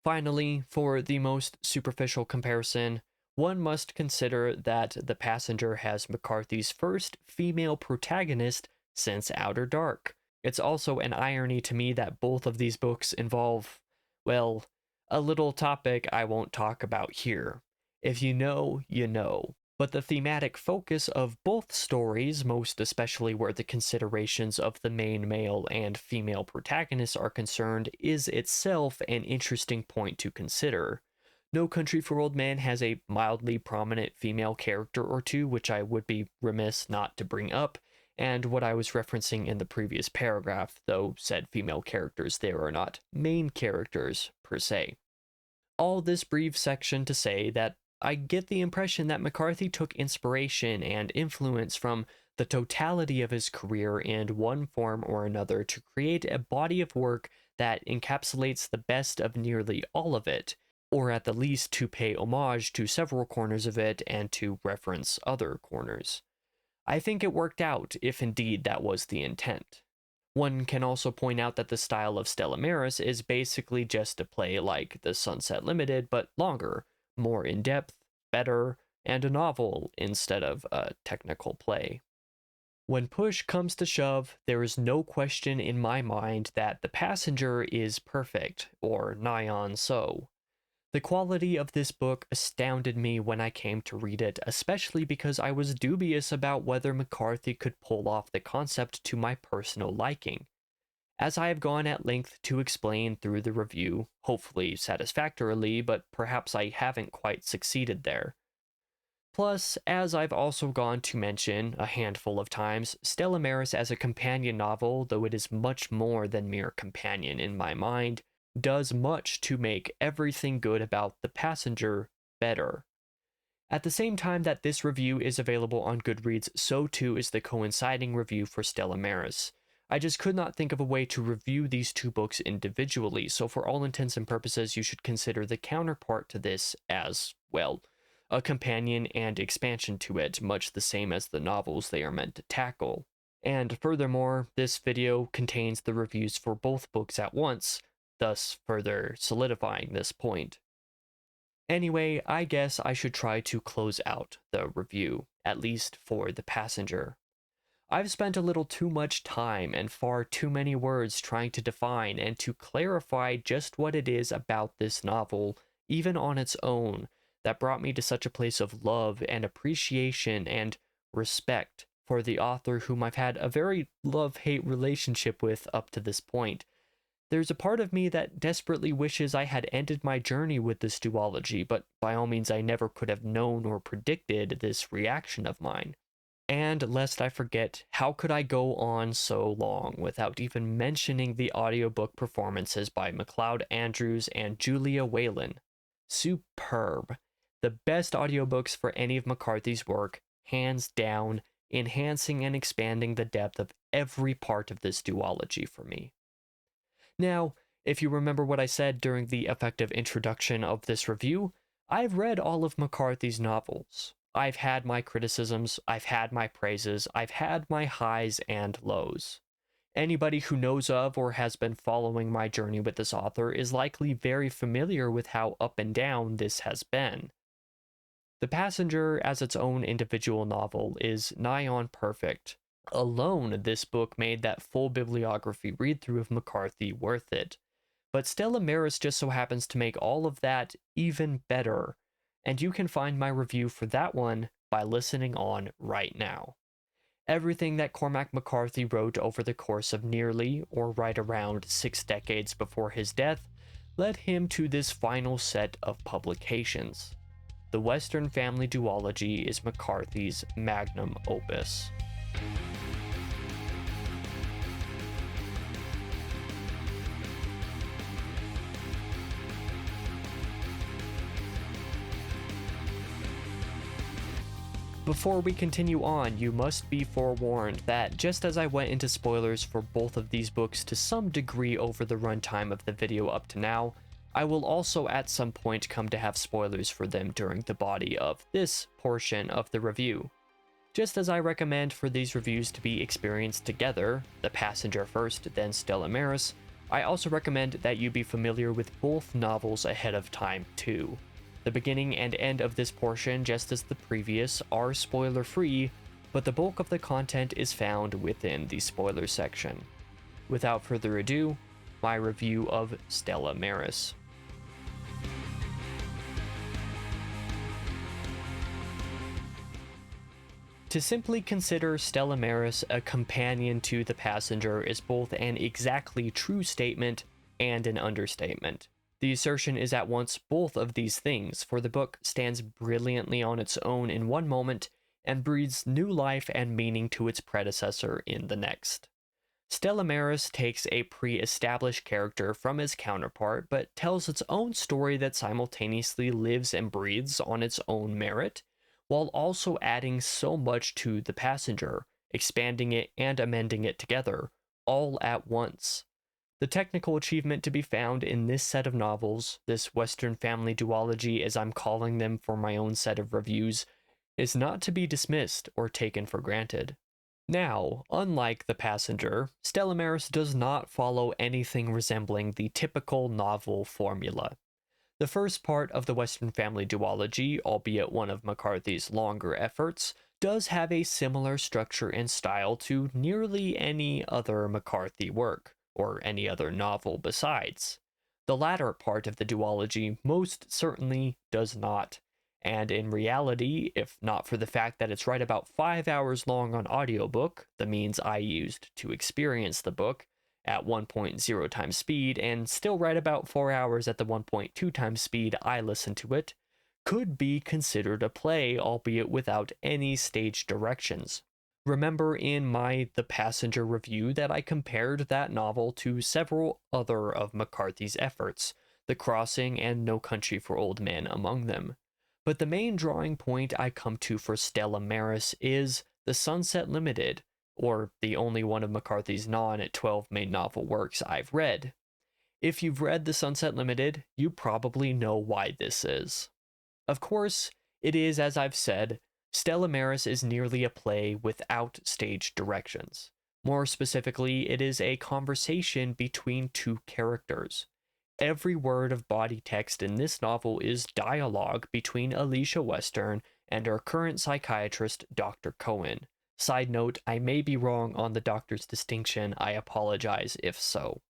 Finally, for the most superficial comparison, one must consider that The Passenger has McCarthy's first female protagonist since Outer Dark. It's also an irony to me that both of these books involve, well, a little topic I won't talk about here. If you know, you know. But the thematic focus of both stories, most especially where the considerations of the main male and female protagonists are concerned, is itself an interesting point to consider. No Country for Old Men has a mildly prominent female character or two, which I would be remiss not to bring up, and what I was referencing in the previous paragraph, though said female characters there are not main characters per se. All this brief section to say that I get the impression that McCarthy took inspiration and influence from the totality of his career in one form or another to create a body of work that encapsulates the best of nearly all of it, or at the least to pay homage to several corners of it and to reference other corners. I think it worked out, if indeed that was the intent. One can also point out that the style of Stella Maris is basically just a play like The Sunset Limited, but longer, more in-depth, better, and a novel instead of a technical play. When push comes to shove, there is no question in my mind that The Passenger is perfect, or nigh on so. The quality of this book astounded me when I came to read it, especially because I was dubious about whether McCarthy could pull off the concept to my personal liking. As I have gone at length to explain through the review, hopefully satisfactorily, but perhaps I haven't quite succeeded there. Plus, as I've also gone to mention a handful of times, Stella Maris as a companion novel, though it is much more than mere companion in my mind, does much to make everything good about The Passenger better. At the same time that this review is available on Goodreads, so too is the coinciding review for Stella Maris. I just could not think of a way to review these two books individually, so for all intents and purposes you should consider the counterpart to this as, well, a companion and expansion to it, much the same as the novels they are meant to tackle. And furthermore, this video contains the reviews for both books at once, thus further solidifying this point. Anyway, I guess I should try to close out the review, at least for The Passenger. I've spent a little too much time and far too many words trying to define and to clarify just what it is about this novel, even on its own, that brought me to such a place of love and appreciation and respect for the author whom I've had a very love-hate relationship with up to this point. There's a part of me that desperately wishes I had ended my journey with this duology, but by all means I never could have known or predicted this reaction of mine. And lest I forget, how could I go on so long without even mentioning the audiobook performances by MacLeod Andrews and Julia Whalen? Superb. The best audiobooks for any of McCarthy's work, hands down, enhancing and expanding the depth of every part of this duology for me. Now, if you remember what I said during the effective introduction of this review, I've read all of McCarthy's novels. I've had my criticisms, I've had my praises, I've had my highs and lows. Anybody who knows of or has been following my journey with this author is likely very familiar with how up and down this has been. The Passenger, as its own individual novel, is nigh on perfect. Alone, this book made that full bibliography read-through of McCarthy worth it. But Stella Maris just so happens to make all of that even better, and you can find my review for that one by listening on right now. Everything that Cormac McCarthy wrote over the course of nearly, or right around 6 decades before his death, led him to this final set of publications. The Western Family Duology is McCarthy's magnum opus. Before we continue on, you must be forewarned that just as I went into spoilers for both of these books to some degree over the runtime of the video up to now, I will also at some point come to have spoilers for them during the body of this portion of the review. Just as I recommend for these reviews to be experienced together, The Passenger first, then Stella Maris, I also recommend that you be familiar with both novels ahead of time too. The beginning and end of this portion, just as the previous, are spoiler-free, but the bulk of the content is found within the spoiler section. Without further ado, my review of Stella Maris. To simply consider Stella Maris a companion to The Passenger is both an exactly true statement and an understatement. The assertion is at once both of these things, for the book stands brilliantly on its own in one moment and breathes new life and meaning to its predecessor in the next. Stella Maris takes a pre-established character from his counterpart, but tells its own story that simultaneously lives and breathes on its own merit, while also adding so much to The Passenger, expanding it and amending it together, all at once. The technical achievement to be found in this set of novels, this Western family duology as I'm calling them for my own set of reviews, is not to be dismissed or taken for granted. Now, unlike The Passenger, Stella Maris does not follow anything resembling the typical novel formula. The first part of the Western family duology, albeit one of McCarthy's longer efforts, does have a similar structure and style to nearly any other McCarthy work, or any other novel besides. The latter part of the duology most certainly does not, and in reality, if not for the fact that it's right about 5 hours long on audiobook, the means I used to experience the book, at 1.0 times speed, and still right about 4 hours at the 1.2 times speed I listened to it, could be considered a play, albeit without any stage directions. Remember in my The Passenger review that I compared that novel to several other of McCarthy's efforts, The Crossing and No Country for Old Men among them. But the main drawing point I come to for Stella Maris is The Sunset Limited, or the only one of McCarthy's non-12 main novel works I've read. If you've read The Sunset Limited, you probably know why this is. Of course, it is, as I've said, Stella Maris is nearly a play without stage directions. More specifically, it is a conversation between two characters. Every word of body text in this novel is dialogue between Alicia Western and our current psychiatrist, Dr. Cohen. Side note, I may be wrong on the doctor's distinction, I apologize if so.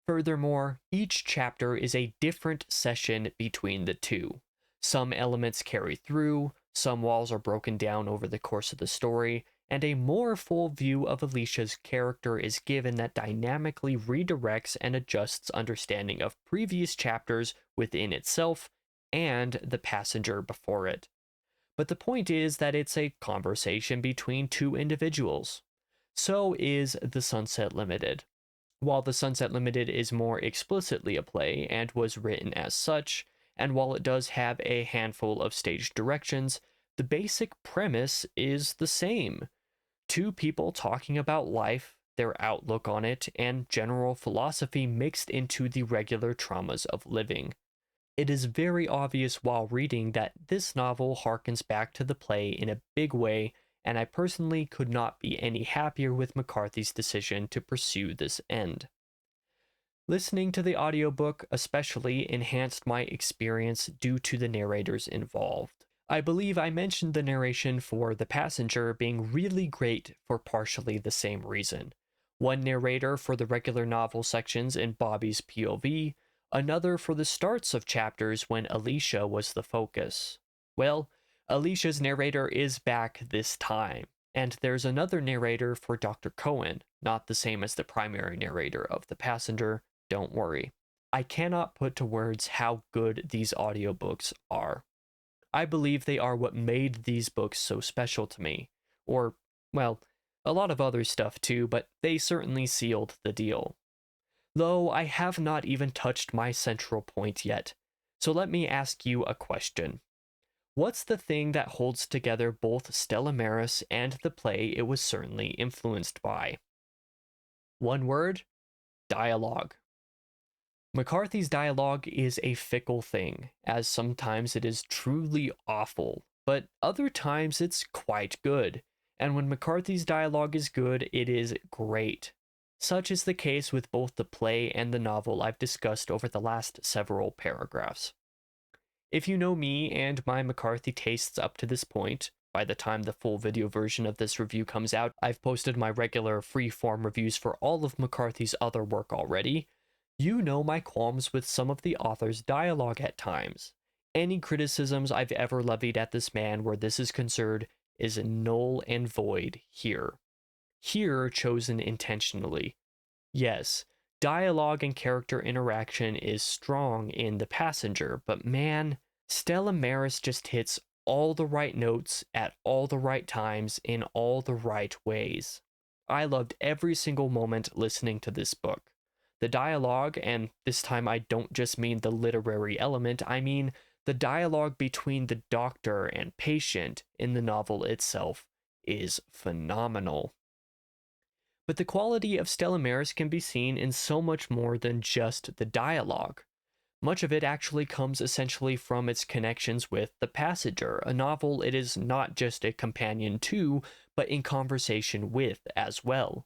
Furthermore, each chapter is a different session between the two. Some elements carry through, some walls are broken down over the course of the story, and a more full view of Alicia's character is given that dynamically redirects and adjusts understanding of previous chapters within itself and the passenger before it. But the point is that it's a conversation between two individuals. So is The Sunset Limited. While The Sunset Limited is more explicitly a play and was written as such, and while it does have a handful of stage directions, the basic premise is the same. Two people talking about life, their outlook on it, and general philosophy mixed into the regular traumas of living. It is very obvious while reading that this novel harkens back to the play in a big way, and I personally could not be any happier with McCarthy's decision to pursue this end. Listening to the audiobook especially enhanced my experience due to the narrators involved. I believe I mentioned the narration for The Passenger being really great for partially the same reason. One narrator for the regular novel sections in Bobby's POV, another for the starts of chapters when Alicia was the focus. Well, Alicia's narrator is back this time, and there's another narrator for Dr. Cohen, not the same as the primary narrator of The Passenger, don't worry. I cannot put to words how good these audiobooks are. I believe they are what made these books so special to me. Or, well, a lot of other stuff too, but they certainly sealed the deal. Though I have not even touched my central point yet. So let me ask you a question. What's the thing that holds together both Stella Maris and the play it was certainly influenced by? One word: dialogue. McCarthy's dialogue is a fickle thing, as sometimes it is truly awful, but other times it's quite good, and when McCarthy's dialogue is good, it is great. Such is the case with both the play and the novel I've discussed over the last several paragraphs. If you know me and my McCarthy tastes up to this point, by the time the full video version of this review comes out, I've posted my regular free-form reviews for all of McCarthy's other work already. You know my qualms with some of the author's dialogue at times. Any criticisms I've ever levied at this man where this is concerned is null and void here. Here chosen intentionally. Yes, dialogue and character interaction is strong in The Passenger, but man, Stella Maris just hits all the right notes at all the right times in all the right ways. I loved every single moment listening to this book. The dialogue, and this time I don't just mean the literary element, I mean the dialogue between the doctor and patient in the novel itself, is phenomenal. But the quality of Stella Maris can be seen in so much more than just the dialogue. Much of it actually comes essentially from its connections with The Passenger, a novel it is not just a companion to, but in conversation with as well.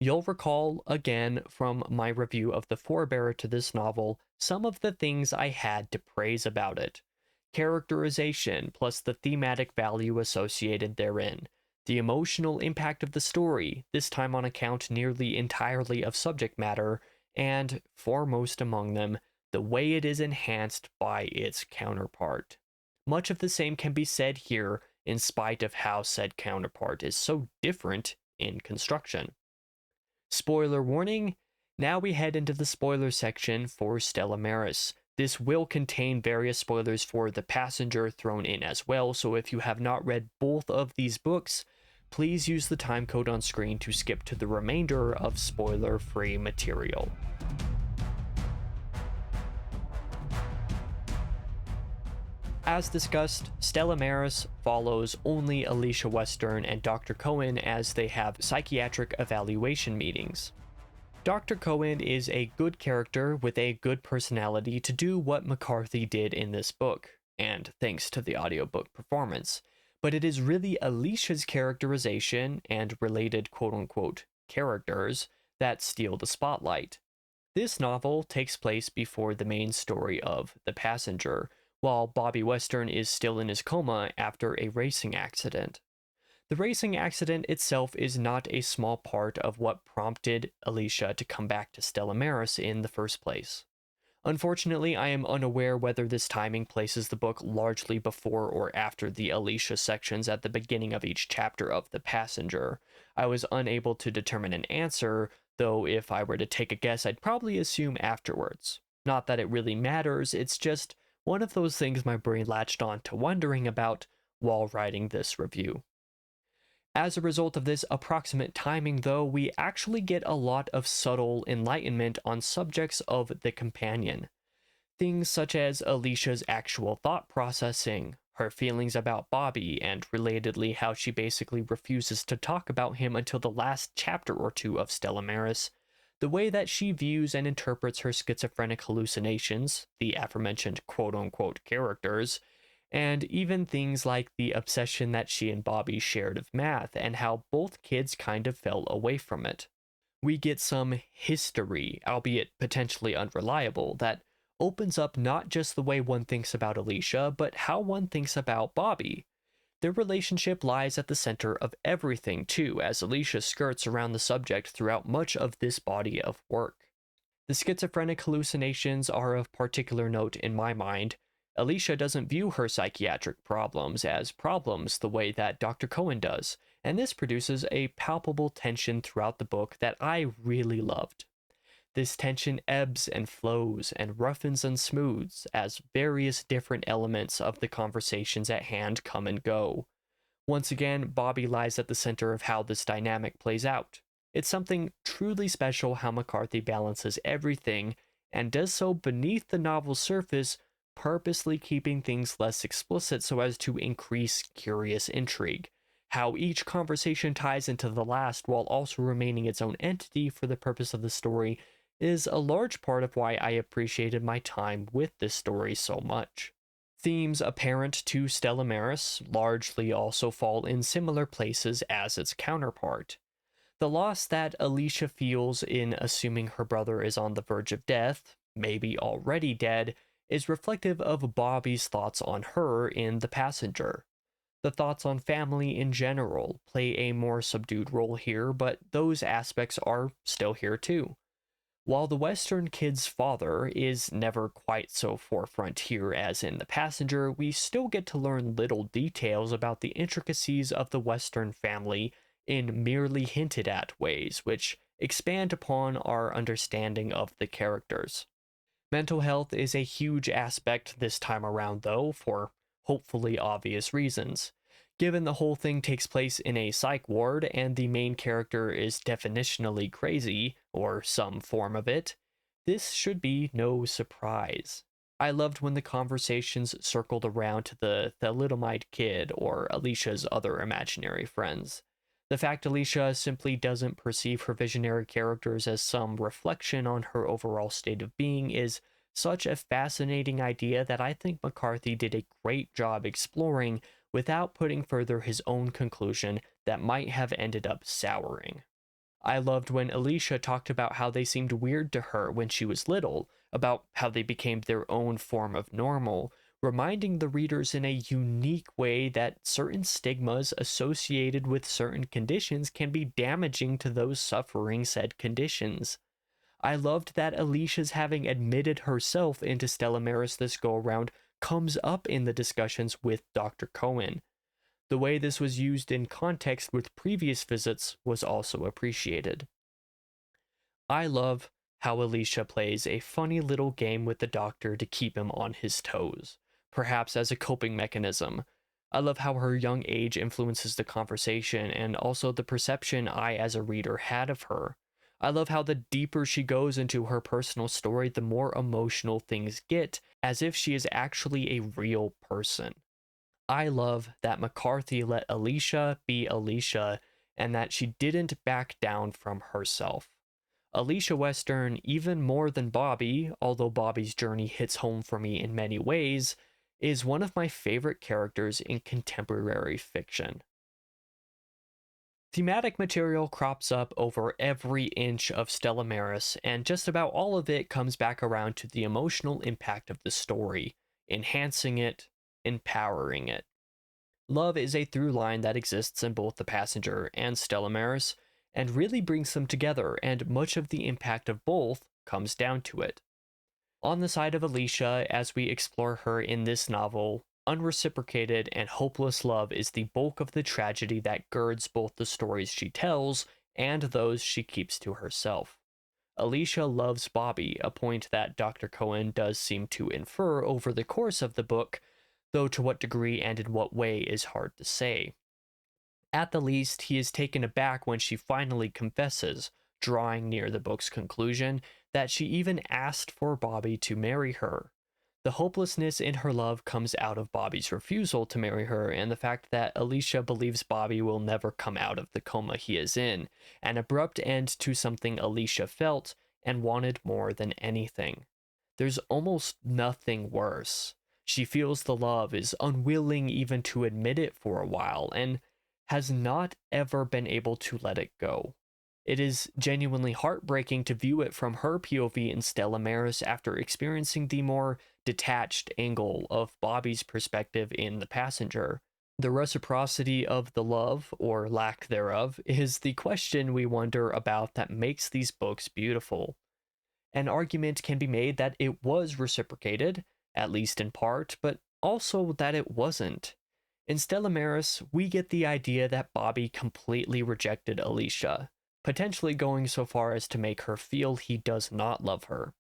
You'll recall, again, from my review of the forebearer to this novel, some of the things I had to praise about it. Characterization, plus the thematic value associated therein. The emotional impact of the story, this time on account nearly entirely of subject matter, and, foremost among them, the way it is enhanced by its counterpart. Much of the same can be said here, in spite of how said counterpart is so different in construction. Spoiler warning, now we head into the spoiler section for Stella Maris. This will contain various spoilers for The Passenger thrown in as well, so if you have not read both of these books, please use the time code on screen to skip to the remainder of spoiler-free material. As discussed, Stella Maris follows only Alicia Western and Dr. Cohen as they have psychiatric evaluation meetings. Dr. Cohen is a good character with a good personality to do what McCarthy did in this book, and thanks to the audiobook performance, but it is really Alicia's characterization and related quote-unquote characters that steal the spotlight. This novel takes place before the main story of The Passenger, while Bobby Western is still in his coma after a racing accident. The racing accident itself is not a small part of what prompted Alicia to come back to Stella Maris in the first place. Unfortunately, I am unaware whether this timing places the book largely before or after the Alicia sections at the beginning of each chapter of The Passenger. I was unable to determine an answer, though if I were to take a guess, I'd probably assume afterwards. Not that it really matters, it's just one of those things my brain latched on to wondering about while writing this review. As a result of this approximate timing, though, we actually get a lot of subtle enlightenment on subjects of the companion. Things such as Alicia's actual thought processing, her feelings about Bobby, and relatedly how she basically refuses to talk about him until the last chapter or two of Stella Maris, the way that she views and interprets her schizophrenic hallucinations, the aforementioned quote-unquote characters, and even things like the obsession that she and Bobby shared of math and how both kids kind of fell away from it. We get some history, albeit potentially unreliable, that opens up not just the way one thinks about Alicia, but how one thinks about Bobby. Their relationship lies at the center of everything, too, as Alicia skirts around the subject throughout much of this body of work. The schizophrenic hallucinations are of particular note in my mind. Alicia doesn't view her psychiatric problems as problems the way that Dr. Cohen does, and this produces a palpable tension throughout the book that I really loved. This tension ebbs and flows and roughens and smooths as various different elements of the conversations at hand come and go. Once again, Bobby lies at the center of how this dynamic plays out. It's something truly special how McCarthy balances everything, and does so beneath the novel's surface, purposely keeping things less explicit so as to increase curious intrigue. How each conversation ties into the last while also remaining its own entity for the purpose of the story is a large part of why I appreciated my time with this story so much. Themes apparent to Stella Maris largely also fall in similar places as its counterpart. The loss that Alicia feels in assuming her brother is on the verge of death, maybe already dead, is reflective of Bobby's thoughts on her in The Passenger. The thoughts on family in general play a more subdued role here, but those aspects are still here too. While the Western kid's father is never quite so forefront here as in The Passenger, we still get to learn little details about the intricacies of the Western family in merely hinted at ways, which expand upon our understanding of the characters. Mental health is a huge aspect this time around, though, for hopefully obvious reasons. Given the whole thing takes place in a psych ward and the main character is definitionally crazy, or some form of it, this should be no surprise. I loved when the conversations circled around to the thalidomide kid or Alicia's other imaginary friends. The fact Alicia simply doesn't perceive her visionary characters as some reflection on her overall state of being is such a fascinating idea that I think McCarthy did a great job exploring without putting further his own conclusion that might have ended up souring. I loved when Alicia talked about how they seemed weird to her when she was little, about how they became their own form of normal, reminding the readers in a unique way that certain stigmas associated with certain conditions can be damaging to those suffering said conditions. I loved that Alicia's having admitted herself into Stella Maris this go around comes up in the discussions with Dr. Cohen. The way this was used in context with previous visits was also appreciated. I love how Alicia plays a funny little game with the doctor to keep him on his toes, perhaps as a coping mechanism. I love how her young age influences the conversation and also the perception I as a reader had of her. I love how the deeper she goes into her personal story, the more emotional things get, as if she is actually a real person. I love that McCarthy let Alicia be Alicia and that she didn't back down from herself. Alicia Western, even more than Bobby, although Bobby's journey hits home for me in many ways, is one of my favorite characters in contemporary fiction. Thematic material crops up over every inch of Stella Maris, and just about all of it comes back around to the emotional impact of the story, enhancing it, empowering it. Love is a through line that exists in both The Passenger and Stella Maris, and really brings them together, and much of the impact of both comes down to it. On the side of Alicia, as we explore her in this novel, unreciprocated and hopeless love is the bulk of the tragedy that girds both the stories she tells and those she keeps to herself. Alicia loves Bobby, a point that Dr. Cohen does seem to infer over the course of the book, though to what degree and in what way is hard to say. At the least, he is taken aback when she finally confesses, drawing near the book's conclusion, that she even asked for Bobby to marry her. The hopelessness in her love comes out of Bobby's refusal to marry her and the fact that Alicia believes Bobby will never come out of the coma he is in, an abrupt end to something Alicia felt and wanted more than anything. There's almost nothing worse. She feels the love, is unwilling even to admit it for a while, and has not ever been able to let it go. It is genuinely heartbreaking to view it from her POV in Stella Maris after experiencing the more detached angle of Bobby's perspective in The Passenger. The reciprocity of the love, or lack thereof, is the question we wonder about that makes these books beautiful. An argument can be made that it was reciprocated, at least in part, but also that it wasn't. In Stella Maris, we get the idea that Bobby completely rejected Alicia, potentially going so far as to make her feel he does not love her.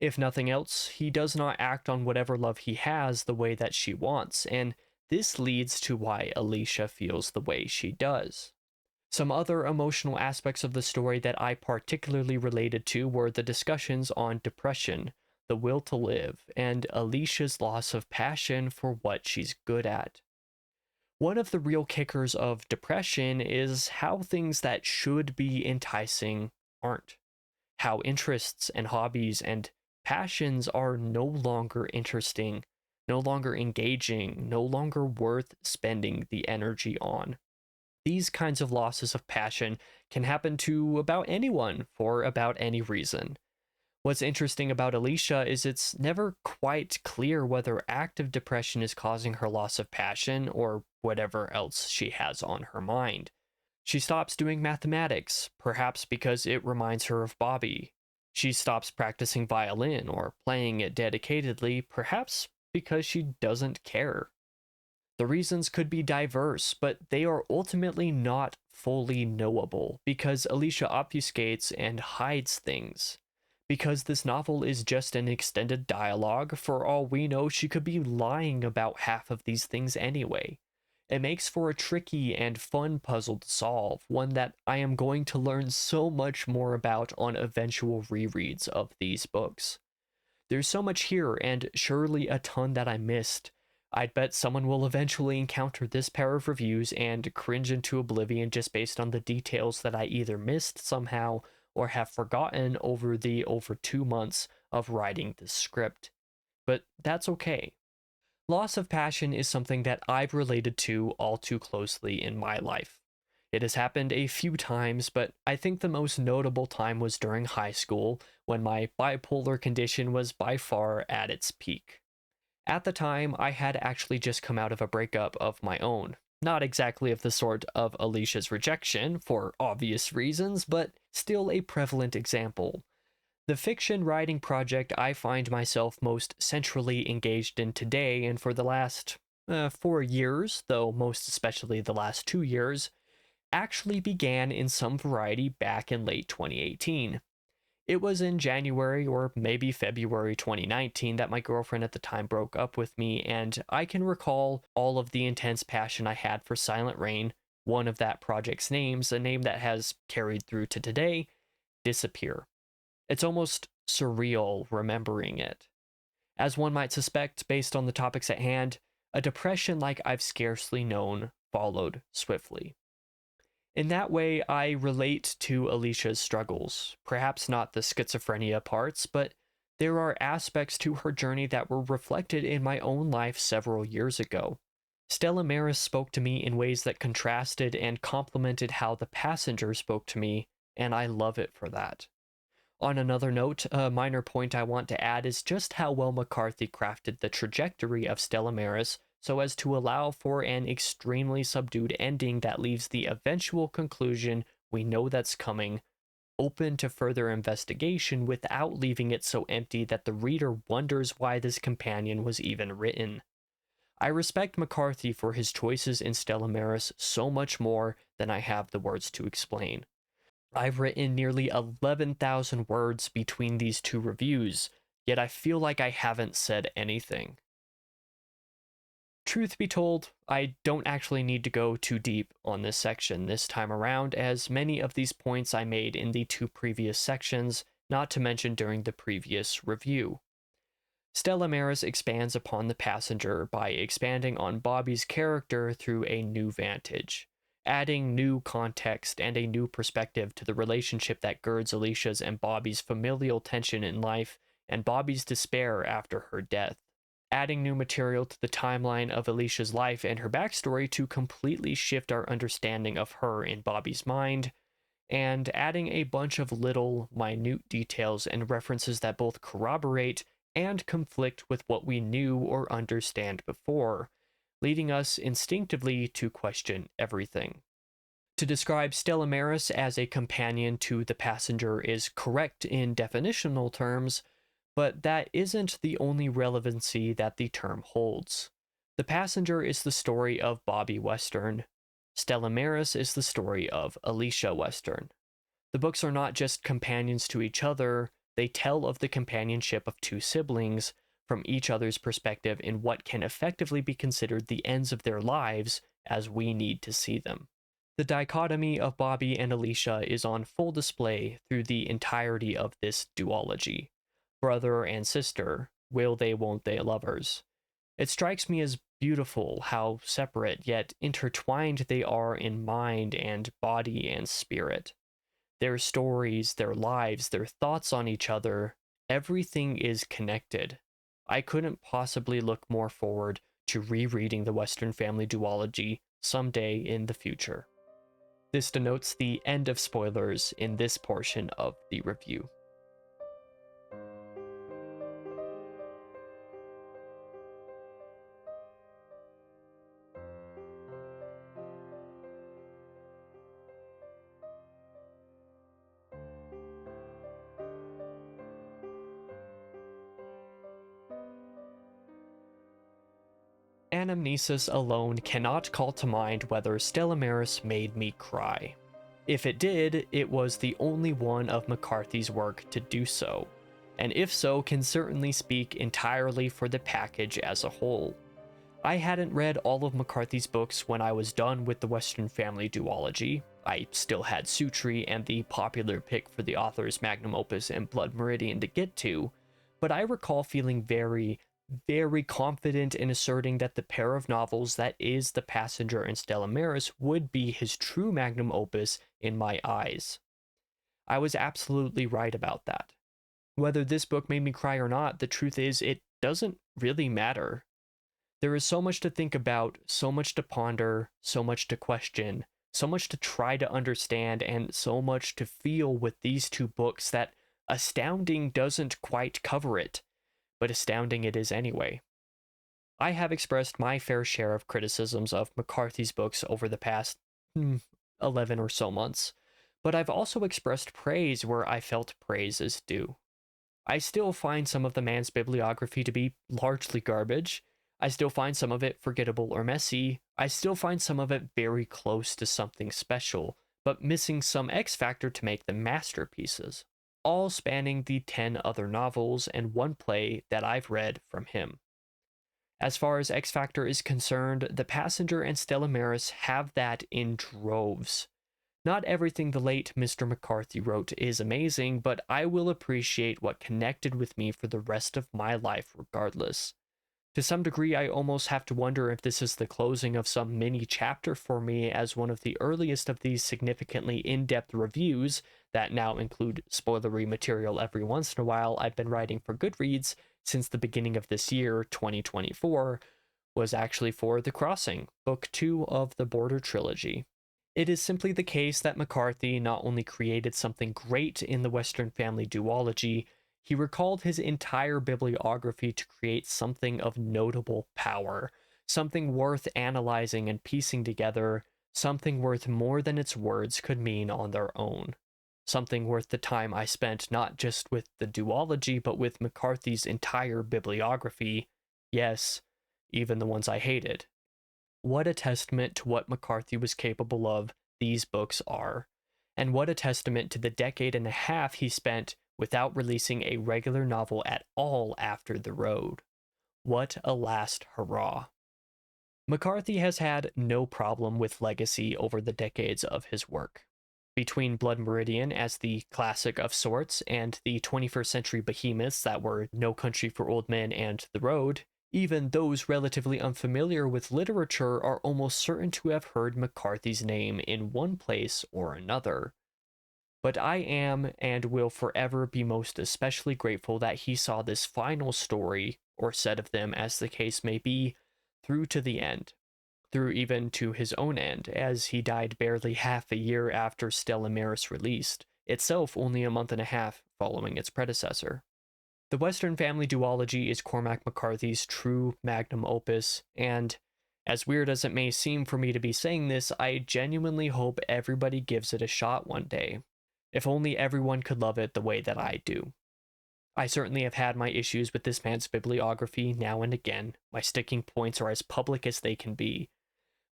If nothing else, he does not act on whatever love he has the way that she wants, and this leads to why Alicia feels the way she does. Some other emotional aspects of the story that I particularly related to were the discussions on depression, the will to live, and Alicia's loss of passion for what she's good at. One of the real kickers of depression is how things that should be enticing aren't. How interests and hobbies and passions are no longer interesting, no longer engaging, no longer worth spending the energy on. These kinds of losses of passion can happen to about anyone for about any reason. What's interesting about Alicia is it's never quite clear whether active depression is causing her loss of passion or whatever else she has on her mind. She stops doing mathematics, perhaps because it reminds her of Bobby. She stops practicing violin or playing it dedicatedly, perhaps because she doesn't care. The reasons could be diverse, but they are ultimately not fully knowable because Alicia obfuscates and hides things. Because this novel is just an extended dialogue, for all we know, she could be lying about half of these things anyway. It makes for a tricky and fun puzzle to solve, one that I am going to learn so much more about on eventual rereads of these books. There's so much here, and surely a ton that I missed. I'd bet someone will eventually encounter this pair of reviews and cringe into oblivion just based on the details that I either missed somehow or have forgotten over the over 2 months of writing the script. But that's okay. Loss of passion is something that I've related to all too closely in my life. It has happened a few times, but I think the most notable time was during high school, when my bipolar condition was by far at its peak. At the time, I had actually just come out of a breakup of my own. Not exactly of the sort of Alicia's rejection, for obvious reasons, but still a prevalent example. The fiction writing project I find myself most centrally engaged in today and for the last 4 years, though most especially the last 2 years, actually began in some variety back in late 2018. It was in January or maybe February 2019 that my girlfriend at the time broke up with me, and I can recall all of the intense passion I had for Silent Rain, one of that project's names, a name that has carried through to today, disappear. It's almost surreal remembering it. As one might suspect, based on the topics at hand, a depression like I've scarcely known followed swiftly. In that way, I relate to Alicia's struggles. Perhaps not the schizophrenia parts, but there are aspects to her journey that were reflected in my own life several years ago. Stella Maris spoke to me in ways that contrasted and complemented how The Passenger spoke to me, and I love it for that. On another note, a minor point I want to add is just how well McCarthy crafted the trajectory of Stella Maris so as to allow for an extremely subdued ending that leaves the eventual conclusion we know that's coming open to further investigation without leaving it so empty that the reader wonders why this companion was even written. I respect McCarthy for his choices in Stella Maris so much more than I have the words to explain. I've written nearly 11,000 words between these two reviews, yet I feel like I haven't said anything. Truth be told, I don't actually need to go too deep on this section this time around, as many of these points I made in the two previous sections, not to mention during the previous review. Stella Maris expands upon The Passenger by expanding on Bobby's character through a new vantage, adding new context and a new perspective to the relationship that girds Alicia's and Bobby's familial tension in life and Bobby's despair after her death. Adding new material to the timeline of Alicia's life and her backstory to completely shift our understanding of her in Bobby's mind, and adding a bunch of little, minute details and references that both corroborate and conflict with what we knew or understand before, leading us instinctively to question everything. To describe Stella Maris as a companion to The Passenger is correct in definitional terms, but that isn't the only relevancy that the term holds. The Passenger is the story of Bobby Western. Stella Maris is the story of Alicia Western. The books are not just companions to each other, they tell of the companionship of two siblings from each other's perspective in what can effectively be considered the ends of their lives as we need to see them. The dichotomy of Bobby and Alicia is on full display through the entirety of this duology. Brother and sister, will they, won't they lovers. It strikes me as beautiful how separate yet intertwined they are in mind and body and spirit. Their stories, their lives, their thoughts on each other, everything is connected. I couldn't possibly look more forward to rereading the Western Family duology someday in the future. This denotes the end of spoilers in this portion of the review. anamnesis alone cannot call to mind whether Stella Maris made me cry. If it did, it was the only one of McCarthy's work to do so, and if so, can certainly speak entirely for the package as a whole. I hadn't read all of McCarthy's books when I was done with the Western Family duology. I still had Sutri and the popular pick for the author's magnum opus and Blood Meridian to get to, but I recall feeling very, very confident in asserting that the pair of novels that is The Passenger and Stella Maris would be his true magnum opus in my eyes. I was absolutely right about that. Whether this book made me cry or not, the truth is it doesn't really matter. There is so much to think about, so much to ponder, so much to question, so much to try to understand, and so much to feel with these two books that astounding doesn't quite cover it, but astounding it is anyway. I have expressed my fair share of criticisms of McCarthy's books over the past 11 or so months, but I've also expressed praise where I felt praise is due. I still find some of the man's bibliography to be largely garbage. I still find some of it forgettable or messy. I still find some of it very close to something special, but missing some X factor to make them masterpieces, all spanning the 10 other novels and one play that I've read from him. As far as X factor is concerned, The Passenger and Stella Maris have that in droves. Not everything the late Mr. McCarthy wrote is amazing, but I will appreciate what connected with me for the rest of my life regardless. To some degree, I almost have to wonder if this is the closing of some mini chapter for me as one of the earliest of these significantly in-depth reviews that now include spoilery material every once in a while I've been writing for Goodreads since the beginning of this year, 2024, was actually for The Crossing, Book 2 of the Border Trilogy. It is simply the case that McCarthy not only created something great in the Western Family duology, he recalled his entire bibliography to create something of notable power, something worth analyzing and piecing together, something worth more than its words could mean on their own. Something worth the time I spent not just with the duology, but with McCarthy's entire bibliography. Yes, even the ones I hated. What a testament to what McCarthy was capable of these books are, and what a testament to the decade and a half he spent without releasing a regular novel at all after The Road. What a last hurrah. McCarthy has had no problem with legacy over the decades of his work. Between Blood Meridian as the classic of sorts and the 21st century behemoths that were No Country for Old Men and The Road, even those relatively unfamiliar with literature are almost certain to have heard McCarthy's name in one place or another. But I am and will forever be most especially grateful that he saw this final story, or set of them as the case may be, through to the end. Through even to his own end, as he died barely half a year after Stella Maris released, itself only a month and a half following its predecessor. The Western Family duology is Cormac McCarthy's true magnum opus, and, as weird as it may seem for me to be saying this, I genuinely hope everybody gives it a shot one day. If only everyone could love it the way that I do. I certainly have had my issues with this man's bibliography now and again. My sticking points are as public as they can be.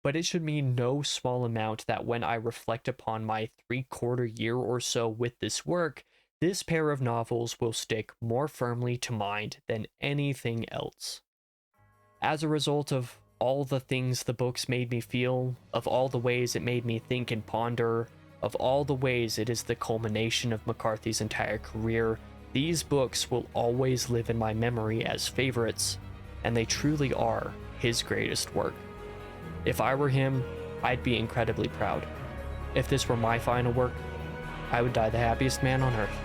But it should mean no small amount that when I reflect upon my 3/4 year or so with this work, this pair of novels will stick more firmly to mind than anything else. As a result of all the things the books made me feel, of all the ways it made me think and ponder, of all the ways it is the culmination of McCarthy's entire career, these books will always live in my memory as favorites, and they truly are his greatest work. If I were him, I'd be incredibly proud. If this were my final work, I would die the happiest man on earth.